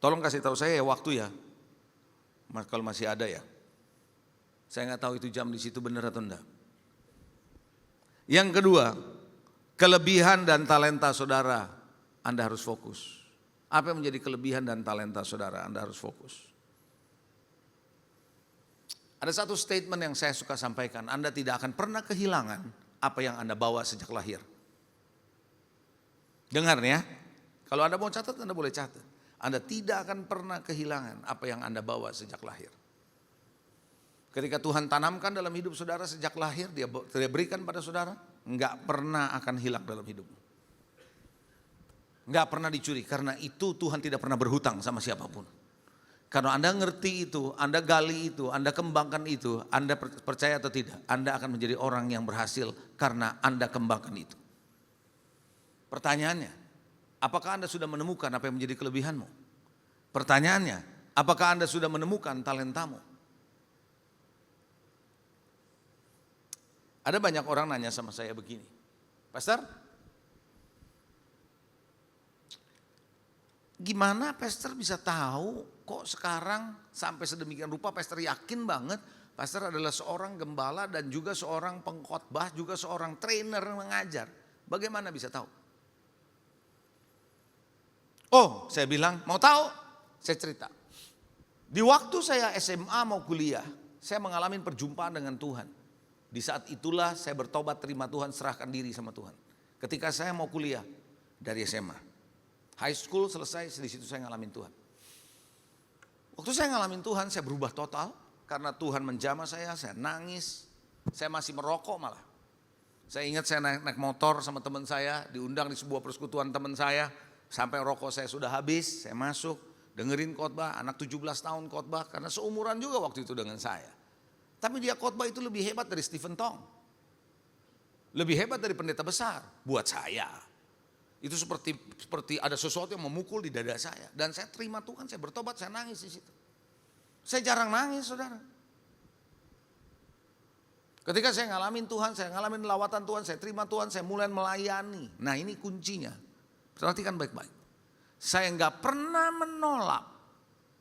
Speaker 4: tolong kasih tahu saya ya waktu ya, kalau masih ada ya. Saya nggak tahu itu jam di situ benar atau enggak. Yang kedua, kelebihan dan talenta saudara, Anda harus fokus. Apa yang menjadi kelebihan dan talenta saudara, Anda harus fokus. Ada satu statement yang saya suka sampaikan, Anda tidak akan pernah kehilangan apa yang Anda bawa sejak lahir. Dengar ya, kalau Anda mau catat, Anda boleh catat. Anda tidak akan pernah kehilangan apa yang Anda bawa sejak lahir. Ketika Tuhan tanamkan dalam hidup saudara sejak lahir, Dia berikan pada saudara, enggak pernah akan hilang dalam hidupmu. Enggak pernah dicuri, karena itu Tuhan tidak pernah berhutang sama siapapun. Karena Anda ngerti itu, Anda gali itu, Anda kembangkan itu, Anda percaya atau tidak, Anda akan menjadi orang yang berhasil karena Anda kembangkan itu. Pertanyaannya, apakah Anda sudah menemukan apa yang menjadi kelebihanmu? Pertanyaannya, apakah Anda sudah menemukan talentamu? Ada banyak orang nanya sama saya begini, Pastor, gimana Pastor bisa tahu kok sekarang sampai sedemikian rupa Pastor yakin banget Pastor adalah seorang gembala dan juga seorang pengkhotbah, juga seorang trainer mengajar. Bagaimana bisa tahu? Oh, saya bilang, mau tahu? Saya cerita. Di waktu saya SMA mau kuliah, saya mengalami perjumpaan dengan Tuhan. Di saat itulah saya bertobat, terima Tuhan, serahkan diri sama Tuhan. Ketika saya mau kuliah dari SMA. High school selesai, di situ saya ngalamin Tuhan. Waktu saya ngalamin Tuhan, saya berubah total. Karena Tuhan menjamah saya nangis. Saya masih merokok malah. Saya ingat saya naik motor sama teman saya, diundang di sebuah persekutuan teman saya. Sampai rokok saya sudah habis, saya masuk, dengerin khotbah, anak 17 tahun khotbah. Karena seumuran juga waktu itu dengan saya. Tapi dia khotbah itu lebih hebat dari Stephen Tong. Lebih hebat dari pendeta besar buat saya. Itu seperti ada sesuatu yang memukul di dada saya. Dan saya terima Tuhan, saya bertobat, saya nangis di situ. Saya jarang nangis, saudara. Ketika saya ngalamin Tuhan, saya ngalamin lawatan Tuhan, saya terima Tuhan, saya mulai melayani. Nah ini kuncinya. Perhatikan baik-baik. Saya nggak pernah menolak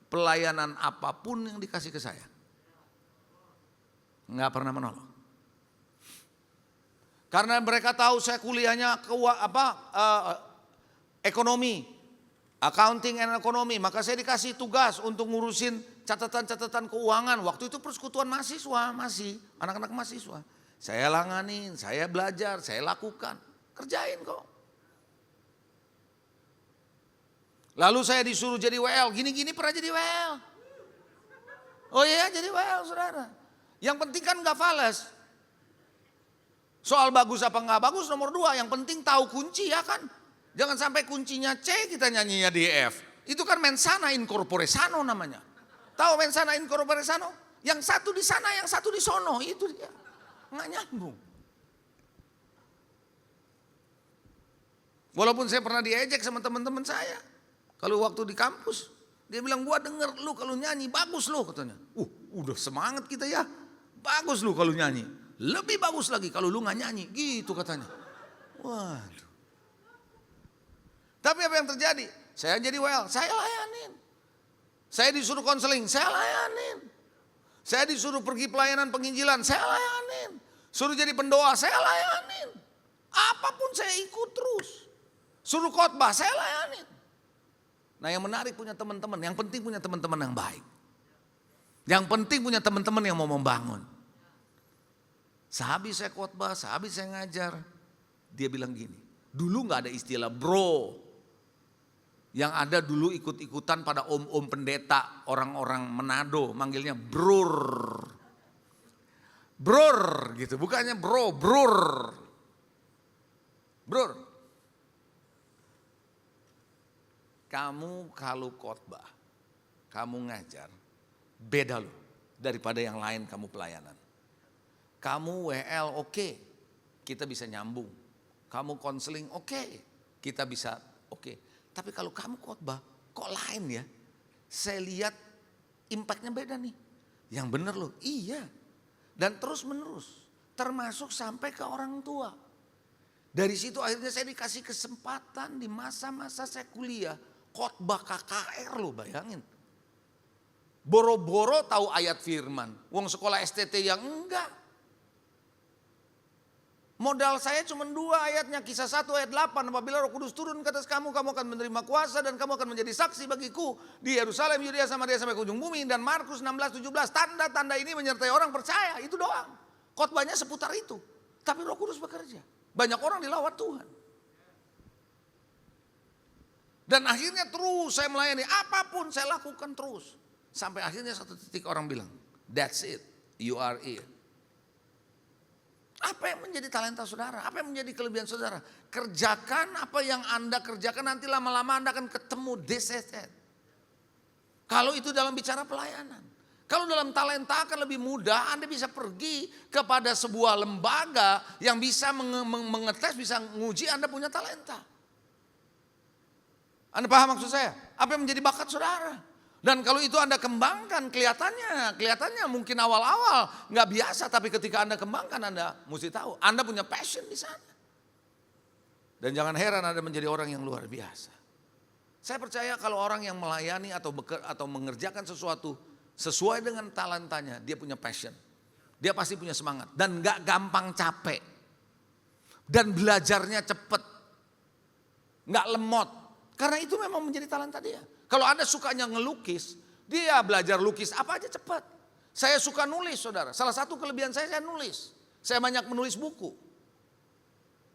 Speaker 4: pelayanan apapun yang dikasih ke saya. Nggak pernah menolak. Karena mereka tahu saya kuliahnya ekonomi, accounting and ekonomi, maka saya dikasih tugas untuk ngurusin catatan-catatan keuangan. Waktu itu persekutuan mahasiswa, masih anak-anak mahasiswa. Saya langanin, saya belajar, saya lakukan, kerjain kok. Lalu saya disuruh jadi WL, gini-gini pernah jadi WL. Oh iya jadi WL saudara. Yang penting kan gak fales. Soal bagus apa gak bagus nomor 2. Yang penting tahu kunci ya kan. Jangan sampai kuncinya C kita nyanyinya di F. Itu kan mensana in corpore sano namanya. Tahu mensana in corpore sano? Yang satu di sana, yang satu di sono. Itu dia. Gak nyambung. Walaupun saya pernah diejek sama teman-teman saya. Kalau waktu di kampus. Dia bilang gua denger lu kalau nyanyi bagus lu katanya. Udah semangat kita ya. Bagus lu kalau nyanyi. Lebih bagus lagi kalau lu gak nyanyi. Gitu katanya. Waduh. Tapi apa yang terjadi? Saya jadi WL, saya layanin. Saya disuruh konseling, saya layanin. Saya disuruh pergi pelayanan penginjilan, saya layanin. Suruh jadi pendoa, saya layanin. Apapun saya ikut terus. Suruh khotbah, saya layanin. Nah yang menarik punya teman-teman, yang penting punya teman-teman yang baik. Yang penting punya teman-teman yang mau membangun. Sehabis saya khotbah, sehabis saya ngajar, dia bilang gini, dulu gak ada istilah bro. Yang ada dulu ikut-ikutan pada om-om pendeta, orang-orang Manado, manggilnya brur. Brur gitu, bukannya bro, brur. Brur. Kamu kalau khotbah, kamu ngajar, beda loh daripada yang lain kamu pelayanan. Kamu WL oke, kita bisa nyambung. Kamu konseling oke, kita bisa oke. Tapi kalau kamu khotbah, kok lain ya? Saya lihat impactnya beda nih. Yang benar loh, iya. Dan terus menerus, termasuk sampai ke orang tua. Dari situ akhirnya saya dikasih kesempatan di masa-masa saya kuliah. Khotbah KKR loh bayangin. Boro-boro tahu ayat firman. Wong sekolah STT yang enggak. Modal saya cuma 2 ayatnya, Kisah 1 ayat 8. Apabila Roh Kudus turun ke atas kamu, kamu akan menerima kuasa dan kamu akan menjadi saksi bagiku di Yerusalem, Yudea, Samaria sampai ke ujung bumi. Dan Markus 16:17, tanda-tanda ini menyertai orang percaya. Itu doang. Khotbahnya seputar itu. Tapi Roh Kudus bekerja. Banyak orang dilawat Tuhan. Dan akhirnya terus saya melayani, apapun saya lakukan terus. Sampai akhirnya satu titik orang bilang, that's it, you are it. Apa yang menjadi talenta saudara? Apa yang menjadi kelebihan saudara? Kerjakan apa yang Anda kerjakan, nanti lama-lama Anda akan ketemu this is it. Kalau itu dalam bicara pelayanan. Kalau dalam talenta akan lebih mudah, Anda bisa pergi kepada sebuah lembaga yang bisa mengetes, bisa menguji Anda punya talenta. Anda paham maksud saya? Apa yang menjadi bakat saudara? Dan kalau itu Anda kembangkan, kelihatannya mungkin awal-awal nggak biasa, tapi ketika Anda kembangkan, Anda mesti tahu Anda punya passion di sana. Dan jangan heran Anda menjadi orang yang luar biasa. Saya percaya kalau orang yang melayani atau mengerjakan sesuatu sesuai dengan talentanya, dia punya passion. Dia pasti punya semangat dan nggak gampang capek. Dan belajarnya cepat. Nggak lemot. Karena itu memang menjadi talenta dia. Kalau Anda sukanya ngelukis, dia belajar lukis apa aja cepat. Saya suka nulis saudara. Salah satu kelebihan saya nulis. Saya banyak menulis buku.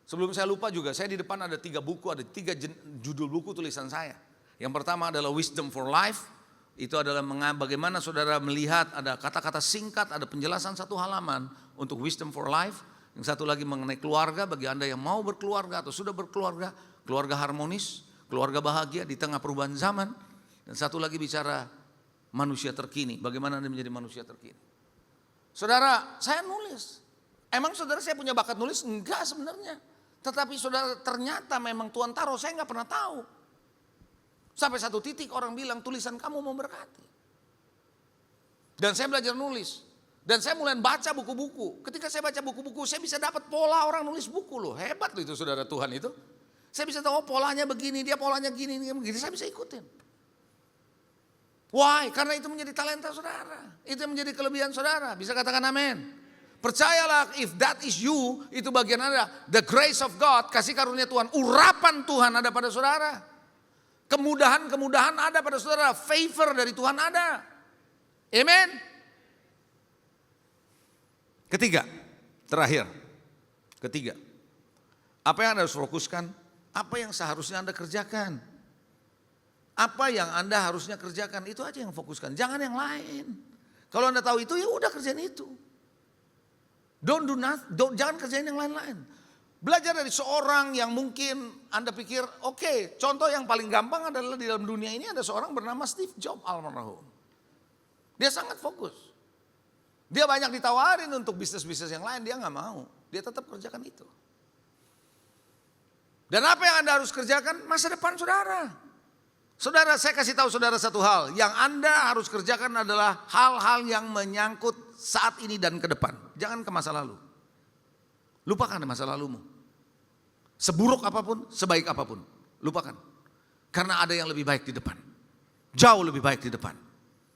Speaker 4: Sebelum saya lupa juga, saya di depan ada 3 buku, ada 3 judul buku tulisan saya. Yang pertama adalah Wisdom for Life. Itu adalah bagaimana saudara melihat ada kata-kata singkat, ada penjelasan 1 halaman untuk Wisdom for Life. Yang satu lagi mengenai keluarga, bagi Anda yang mau berkeluarga atau sudah berkeluarga, keluarga harmonis, keluarga bahagia di tengah perubahan zaman. Dan satu lagi bicara manusia terkini, bagaimana Anda menjadi manusia terkini. Saudara, saya nulis. Emang saudara saya punya bakat nulis? Enggak sebenarnya. Tetapi saudara ternyata memang Tuhan taruh, saya nggak pernah tahu. Sampai satu titik orang bilang tulisan kamu memberkati. Dan saya belajar nulis. Dan saya mulai baca buku-buku. Ketika saya baca buku-buku, saya bisa dapat pola orang nulis buku loh. Hebat loh itu saudara Tuhan itu. Saya bisa tahu polanya begini, dia polanya gini, begini. Saya bisa ikutin. Why? Karena itu menjadi talenta saudara. Itu menjadi kelebihan saudara. Bisa katakan amin. Percayalah, if that is you, itu bagian Anda. The grace of God, kasih karunia Tuhan, urapan Tuhan ada pada saudara. Kemudahan-kemudahan ada pada saudara. Favor dari Tuhan ada. Amen. Ketiga, apa yang Anda harus fokuskan? Apa yang seharusnya Anda kerjakan? Apa yang Anda harusnya kerjakan? Itu aja yang fokuskan, jangan yang lain. Kalau Anda tahu itu, ya udah kerjain itu. Jangan kerjain yang lain-lain. Belajar dari seorang yang mungkin Anda pikir, oke, contoh yang paling gampang adalah di dalam dunia ini ada seorang bernama Steve Jobs almarhum. Dia sangat fokus. Dia banyak ditawarin untuk bisnis-bisnis yang lain, dia nggak mau. Dia tetap kerjakan itu. Dan apa yang Anda harus kerjakan? Masa depan saudara. Saudara, saya kasih tahu saudara satu hal. Yang Anda harus kerjakan adalah hal-hal yang menyangkut saat ini dan ke depan. Jangan ke masa lalu. Lupakan masa lalumu. Seburuk apapun, sebaik apapun. Lupakan. Karena ada yang lebih baik di depan. Jauh lebih baik di depan.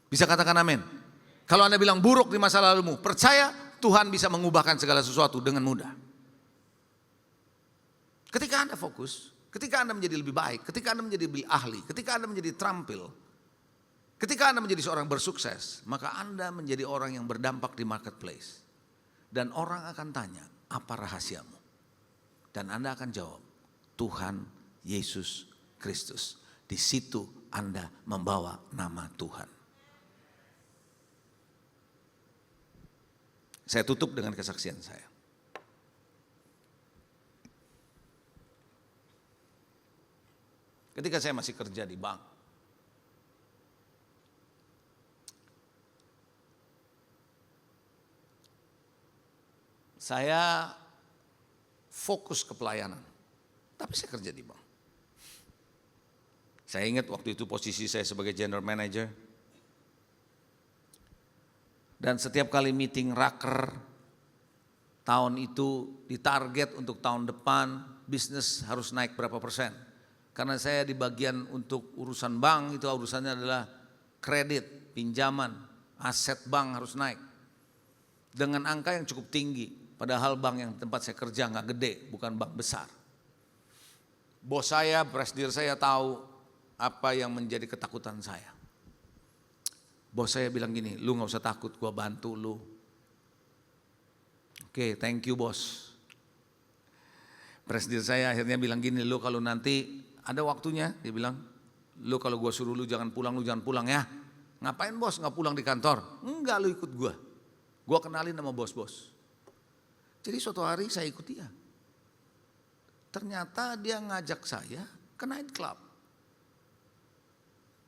Speaker 4: Bisa katakan amin. Kalau Anda bilang buruk di masa lalumu, percaya Tuhan bisa mengubahkan segala sesuatu dengan mudah. Ketika Anda fokus, ketika Anda menjadi lebih baik, ketika Anda menjadi lebih ahli, ketika Anda menjadi terampil, ketika Anda menjadi seorang bersukses, maka Anda menjadi orang yang berdampak di marketplace. Dan orang akan tanya, apa rahasiamu? Dan Anda akan jawab, Tuhan Yesus Kristus. Di situ Anda membawa nama Tuhan. Saya tutup dengan kesaksian saya. Ketika saya masih kerja di bank, saya fokus ke pelayanan, tapi saya kerja di bank. Saya ingat waktu itu posisi saya sebagai general manager, dan setiap kali meeting raker tahun itu ditarget untuk tahun depan bisnis harus naik berapa persen. Karena saya di bagian untuk urusan bank itu urusannya adalah kredit, pinjaman, aset bank harus naik. Dengan angka yang cukup tinggi, padahal bank yang tempat saya kerja nggak gede, bukan bank besar. Bos saya, presidir saya tahu apa yang menjadi ketakutan saya. Bos saya bilang gini, lu nggak usah takut, gua bantu lu. Oke, thank you bos. Presidir saya akhirnya bilang gini, lu kalau nanti ada waktunya, dia bilang, lu kalau gua suruh lu jangan pulang ya. Ngapain bos nggak pulang di kantor? Enggak, lu ikut gua. Gua kenalin sama bos-bos. Jadi suatu hari saya ikut dia. Ternyata dia ngajak saya ke night club.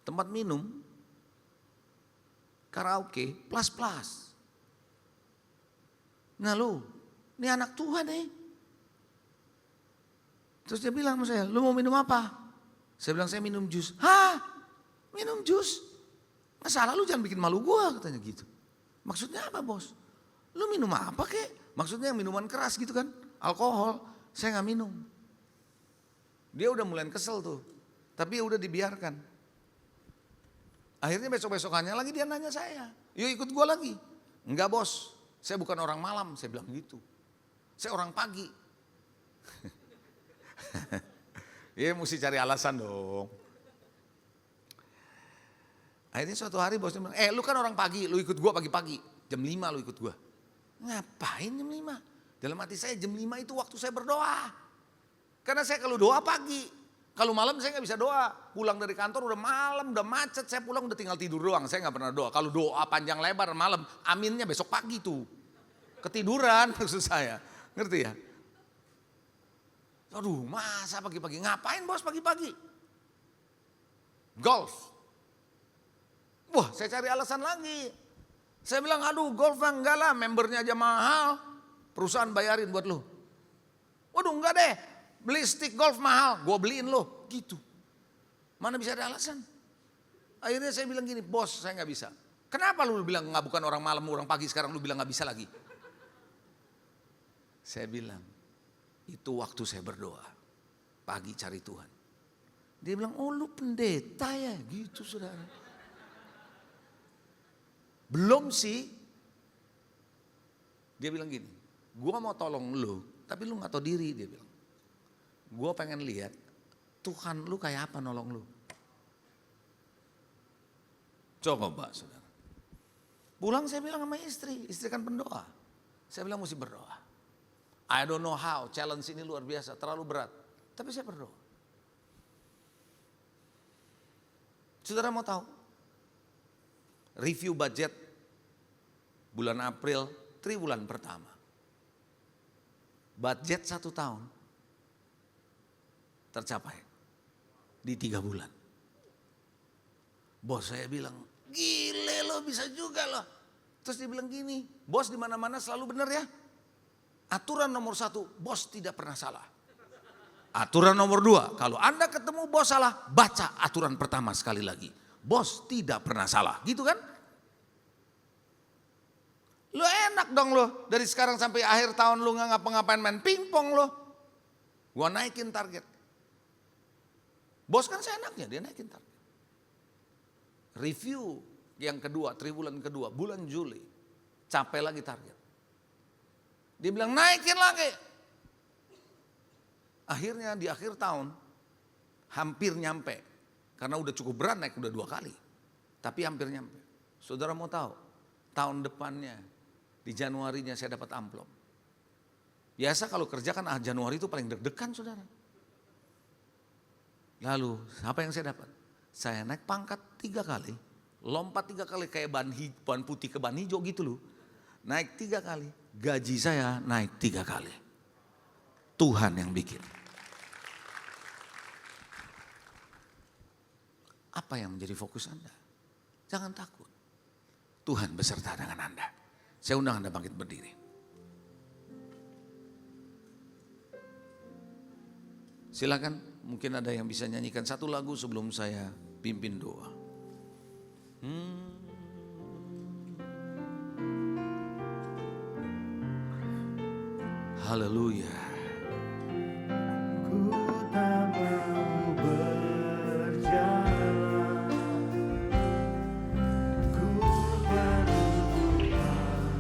Speaker 4: Tempat minum, karaoke, plus. Nah lu, ini anak Tuhan nih. Terus dia bilang sama saya, lu mau minum apa? Saya bilang, saya minum jus. Hah? Minum jus? Masalah lu jangan bikin malu gua, katanya gitu. Maksudnya apa, bos? Lu minum apa kek? Maksudnya minuman keras gitu kan? Alkohol. Saya nggak minum. Dia udah mulai kesel tuh. Tapi ya udah dibiarkan. Akhirnya besok-besokannya lagi dia nanya saya. Yuk ikut gua lagi. Enggak, bos. Saya bukan orang malam, saya bilang gitu. Saya orang pagi. Ya mesti cari alasan dong. Akhirnya suatu hari bosnya bilang, lu kan orang pagi, lu ikut gua pagi-pagi. Jam 5 lu ikut gua. Ngapain jam 5? Dalam hati saya jam 5 itu waktu saya berdoa. Karena saya kalau doa pagi. Kalau malam saya gak bisa doa. Pulang dari kantor udah malam, udah macet. Saya pulang udah tinggal tidur doang, saya gak pernah doa. Kalau doa panjang lebar malam, aminnya besok pagi tuh. Ketiduran maksud saya, ngerti ya? Aduh, masa pagi-pagi? Ngapain bos pagi-pagi? Golf. Wah, saya cari alasan lagi. Saya bilang, aduh golf enggak lah, membernya aja mahal. Perusahaan bayarin buat lo. Waduh enggak deh, beli stick golf mahal, gue beliin lo. Gitu. Mana bisa ada alasan? Akhirnya saya bilang gini, bos saya gak bisa. Kenapa lu bilang gak bukan orang malam, orang pagi, sekarang lu bilang gak bisa lagi? Saya bilang, itu waktu saya berdoa. Pagi cari Tuhan. Dia bilang, oh lu pendeta ya? Gitu saudara. Belum sih. Dia bilang gini, gua mau tolong lu, tapi lu gak tahu diri, dia bilang. Gua pengen lihat Tuhan lu kayak apa nolong lu. Coba saudara. Pulang saya bilang sama istri kan pendoa. Saya bilang mesti berdoa. I don't know how, challenge ini luar biasa, terlalu berat. Tapi saya berdoa. Saudara mau tahu? Review budget bulan April, triwulan pertama. Budget 1 tahun tercapai di 3 bulan. Bos saya bilang, gile lo bisa juga loh. Terus dia bilang gini, bos di mana-mana selalu benar ya. Aturan nomor 1, bos tidak pernah salah. Aturan nomor 2, kalau Anda ketemu bos salah, baca aturan pertama sekali lagi. Bos tidak pernah salah, gitu kan? Lo enak dong lo, dari sekarang sampai akhir tahun lo gak ngapa-ngapain main pingpong lo. Gua naikin target. Bos kan seenaknya, dia naikin target. Review yang kedua, triwulan kedua, bulan Juli, capai lagi target. Dia bilang naikin lagi. Akhirnya di akhir tahun hampir nyampe. Karena udah cukup berat naik udah 2 kali. Tapi hampir nyampe. Saudara mau tahu? Tahun depannya di Januarinya saya dapat amplop. Biasa kalau kerja kan Januari itu paling deg-degan saudara. Lalu apa yang saya dapat? Saya naik pangkat 3 kali. Lompat 3 kali kayak ban putih ke ban hijau gitu loh. Naik 3 kali. Gaji saya naik 3 kali. Tuhan yang bikin. Apa yang menjadi fokus Anda? Jangan takut. Tuhan beserta dengan Anda. Saya undang Anda bangkit berdiri. Silakan, mungkin ada yang bisa nyanyikan 1 lagu sebelum saya pimpin doa. Haleluya.
Speaker 1: Ku tak mau berjalan, ku perlu Tuhan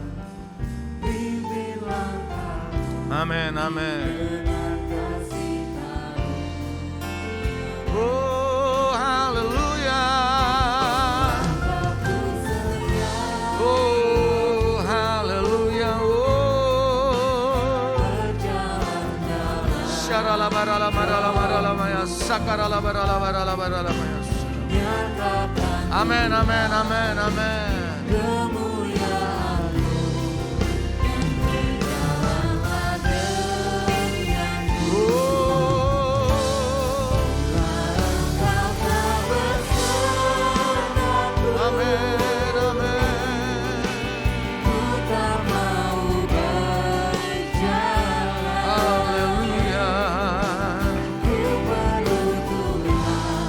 Speaker 1: pimpin langkahku
Speaker 4: Amin, amin.
Speaker 1: dengan kasih karunia.
Speaker 4: Oh, haleluya.
Speaker 1: Aku setia
Speaker 4: Oh, haleluya. Oh.
Speaker 1: berjalan dalam
Speaker 4: Syaralabaralabaralabaralalamaya, sakaralabaralabaralabaralalamaya.
Speaker 1: nyatakan
Speaker 4: Amin, amin, amin, amin.
Speaker 1: kemuliaan-Mu dan berjalanlah denganku.
Speaker 4: Oh,
Speaker 1: Engkau telah bersamaku,
Speaker 4: amin, amin.
Speaker 1: ku tak mau berjalan.
Speaker 4: Haleluya.
Speaker 1: Ku perlu Tuhan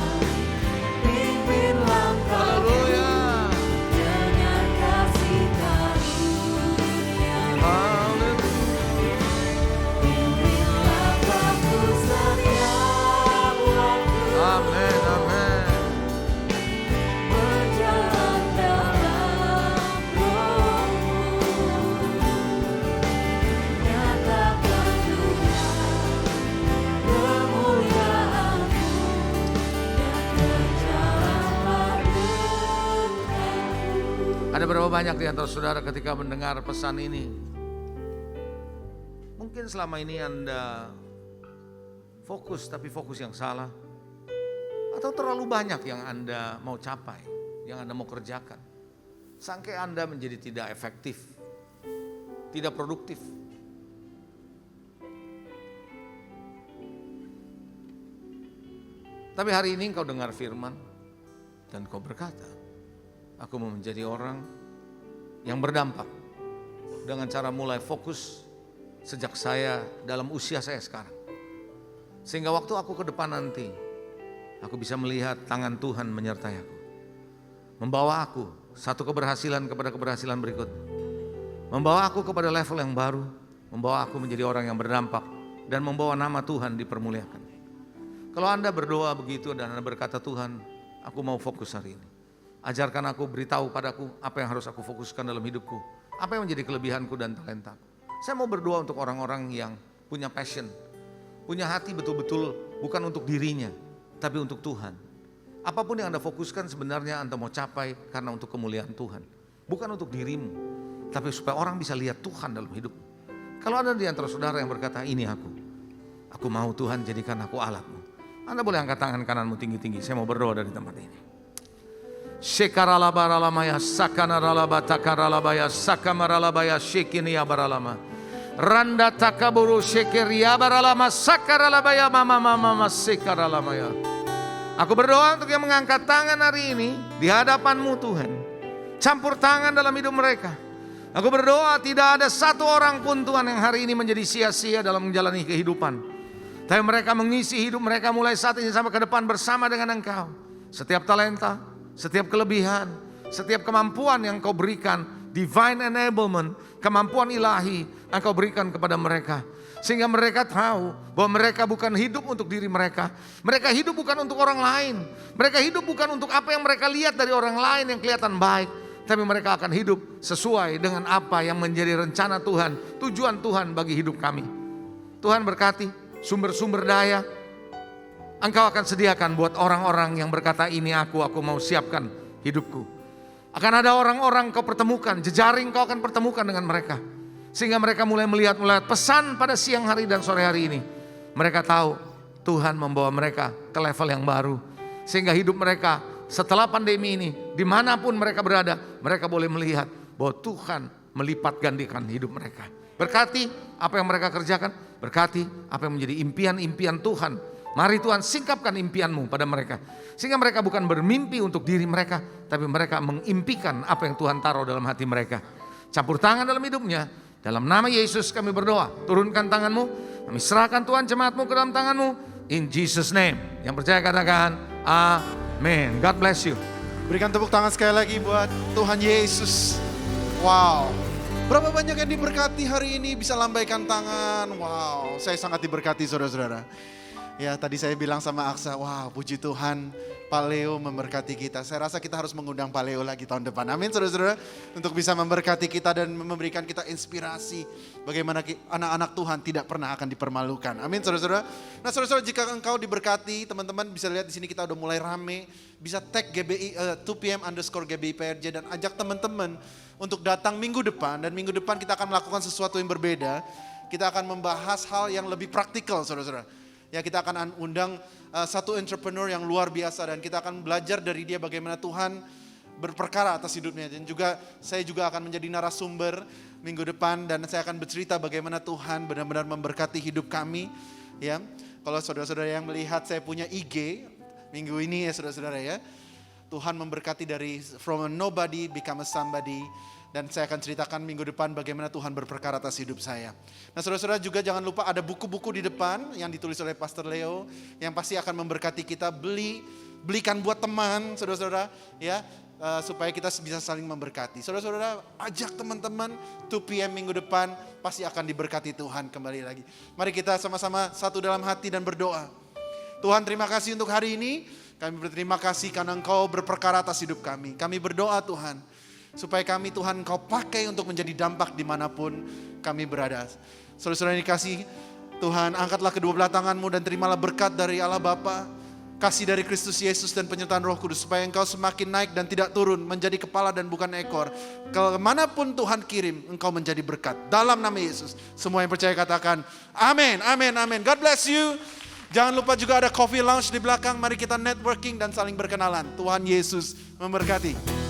Speaker 4: banyak di antara saudara ketika mendengar pesan ini, mungkin selama ini Anda fokus tapi fokus yang salah. Atau terlalu banyak yang Anda mau capai, yang Anda mau kerjakan. Sampai Anda menjadi tidak efektif, tidak produktif. Tapi hari ini engkau dengar firman dan kau berkata, aku mau menjadi orang yang berdampak dengan cara mulai fokus sejak saya dalam usia saya sekarang. Sehingga waktu aku ke depan nanti, aku bisa melihat tangan Tuhan menyertai aku. Membawa aku satu keberhasilan kepada keberhasilan berikut. Membawa aku kepada level yang baru. Membawa aku menjadi orang yang berdampak. Dan membawa nama Tuhan dipermuliakan. Kalau Anda berdoa begitu dan Anda berkata, Tuhan, aku mau fokus hari ini. Ajarkan aku, beritahu padaku apa yang harus aku fokuskan dalam hidupku. Apa yang menjadi kelebihanku dan talentaku. Saya mau berdoa untuk orang-orang yang punya passion. Punya hati betul-betul bukan untuk dirinya, tapi untuk Tuhan. Apapun yang Anda fokuskan sebenarnya Anda mau capai karena untuk kemuliaan Tuhan. Bukan untuk dirimu, tapi supaya orang bisa lihat Tuhan dalam hidup. Kalau ada di antara saudara yang berkata, ini aku mau Tuhan jadikan aku alatmu. Anda boleh angkat tangan kananmu tinggi-tinggi, saya mau berdoa dari tempat ini. Shekaralabaramaya sakanaralaba takaralabaya sakamaralabaya shekiniya baralama. Randa takaburu shekeria baralama sakaralabaya mama sekaralamaya. Aku berdoa untuk yang mengangkat tangan hari ini di hadapan-Mu Tuhan. Campur tangan dalam hidup mereka. Aku berdoa tidak ada satu orang pun Tuhan yang hari ini menjadi sia-sia dalam menjalani kehidupan. Tapi mereka mengisi hidup mereka mulai saat ini sampai ke depan bersama dengan Engkau. Setiap talenta, setiap kelebihan, setiap kemampuan yang Kau berikan, divine enablement, kemampuan ilahi yang Kau berikan kepada mereka. Sehingga mereka tahu bahwa mereka bukan hidup untuk diri mereka. Mereka hidup bukan untuk orang lain. Mereka hidup bukan untuk apa yang mereka lihat dari orang lain yang kelihatan baik. Tapi mereka akan hidup sesuai dengan apa yang menjadi rencana Tuhan, tujuan Tuhan bagi hidup kami. Tuhan berkati sumber-sumber daya. Engkau akan sediakan buat orang-orang yang berkata, ini aku mau siapkan hidupku. Akan ada orang-orang Kau pertemukan, jejaring Kau akan pertemukan dengan mereka. Sehingga mereka mulai melihat pesan pada siang hari dan sore hari ini. Mereka tahu Tuhan membawa mereka ke level yang baru. Sehingga hidup mereka setelah pandemi ini, dimanapun mereka berada, mereka boleh melihat bahwa Tuhan melipat gandikan hidup mereka. Berkati apa yang mereka kerjakan, berkati apa yang menjadi impian-impian Tuhan. Mari Tuhan singkapkan impian-Mu pada mereka. Sehingga mereka bukan bermimpi untuk diri mereka, tapi mereka mengimpikan apa yang Tuhan taruh dalam hati mereka. Campur tangan dalam hidupnya. Dalam nama Yesus kami berdoa. Turunkan tangan-Mu. Kami serahkan Tuhan jemaat-Mu ke dalam tangan-Mu. In Jesus name. Yang percaya katakan amin. God bless you.
Speaker 1: Berikan tepuk tangan sekali lagi buat Tuhan Yesus. Wow. Berapa banyak yang diberkati hari ini bisa lambaikan tangan. Wow, saya sangat diberkati saudara-saudara. Ya, tadi saya bilang sama Aksa, wah puji Tuhan Pak Leo memberkati kita. Saya rasa kita harus mengundang Pak Leo lagi tahun depan. Amin saudara-saudara. Untuk bisa memberkati kita dan memberikan kita inspirasi. Bagaimana anak-anak Tuhan tidak pernah akan dipermalukan. Amin saudara-saudara. Nah saudara-saudara, jika engkau diberkati, teman-teman bisa lihat di sini kita udah mulai rame. Bisa tag GBI 2PM_GBI_PRJ dan ajak teman-teman untuk datang minggu depan. Dan minggu depan kita akan melakukan sesuatu yang berbeda. Kita akan membahas hal yang lebih praktikal saudara-saudara. Ya, kita akan undang satu entrepreneur yang luar biasa dan kita akan belajar dari dia bagaimana Tuhan berperkara atas hidupnya. Dan juga saya juga akan menjadi narasumber minggu depan dan saya akan bercerita bagaimana Tuhan benar-benar memberkati hidup kami. Ya, kalau saudara-saudara yang melihat saya punya IG minggu ini ya saudara-saudara ya. Tuhan memberkati dari from a nobody become a somebody. Dan saya akan ceritakan minggu depan bagaimana Tuhan berperkara atas hidup saya. Nah saudara-saudara juga jangan lupa ada buku-buku di depan yang ditulis oleh Pastor Leo. Yang pasti akan memberkati kita, belikan buat teman saudara-saudara ya. Supaya kita bisa saling memberkati. Saudara-saudara ajak teman-teman 2 PM minggu depan pasti akan diberkati Tuhan kembali lagi. Mari kita sama-sama satu dalam hati dan berdoa. Tuhan terima kasih untuk hari ini. Kami berterima kasih karena Engkau berperkara atas hidup kami. Kami berdoa Tuhan. Supaya kami Tuhan Kau pakai untuk menjadi dampak dimanapun kami berada. Saudara-saudara yang dikasih Tuhan, angkatlah kedua belah tangan-Mu dan terimalah berkat dari Allah Bapa,
Speaker 5: kasih dari Kristus Yesus dan penyertaan Roh Kudus, supaya engkau semakin naik dan tidak turun, menjadi kepala dan bukan ekor. Kemanapun Tuhan kirim, engkau menjadi berkat. Dalam nama Yesus. Semua yang percaya katakan, amin, amin, amin. God bless you. Jangan lupa juga ada coffee lounge di belakang. Mari kita networking dan saling berkenalan. Tuhan Yesus memberkati.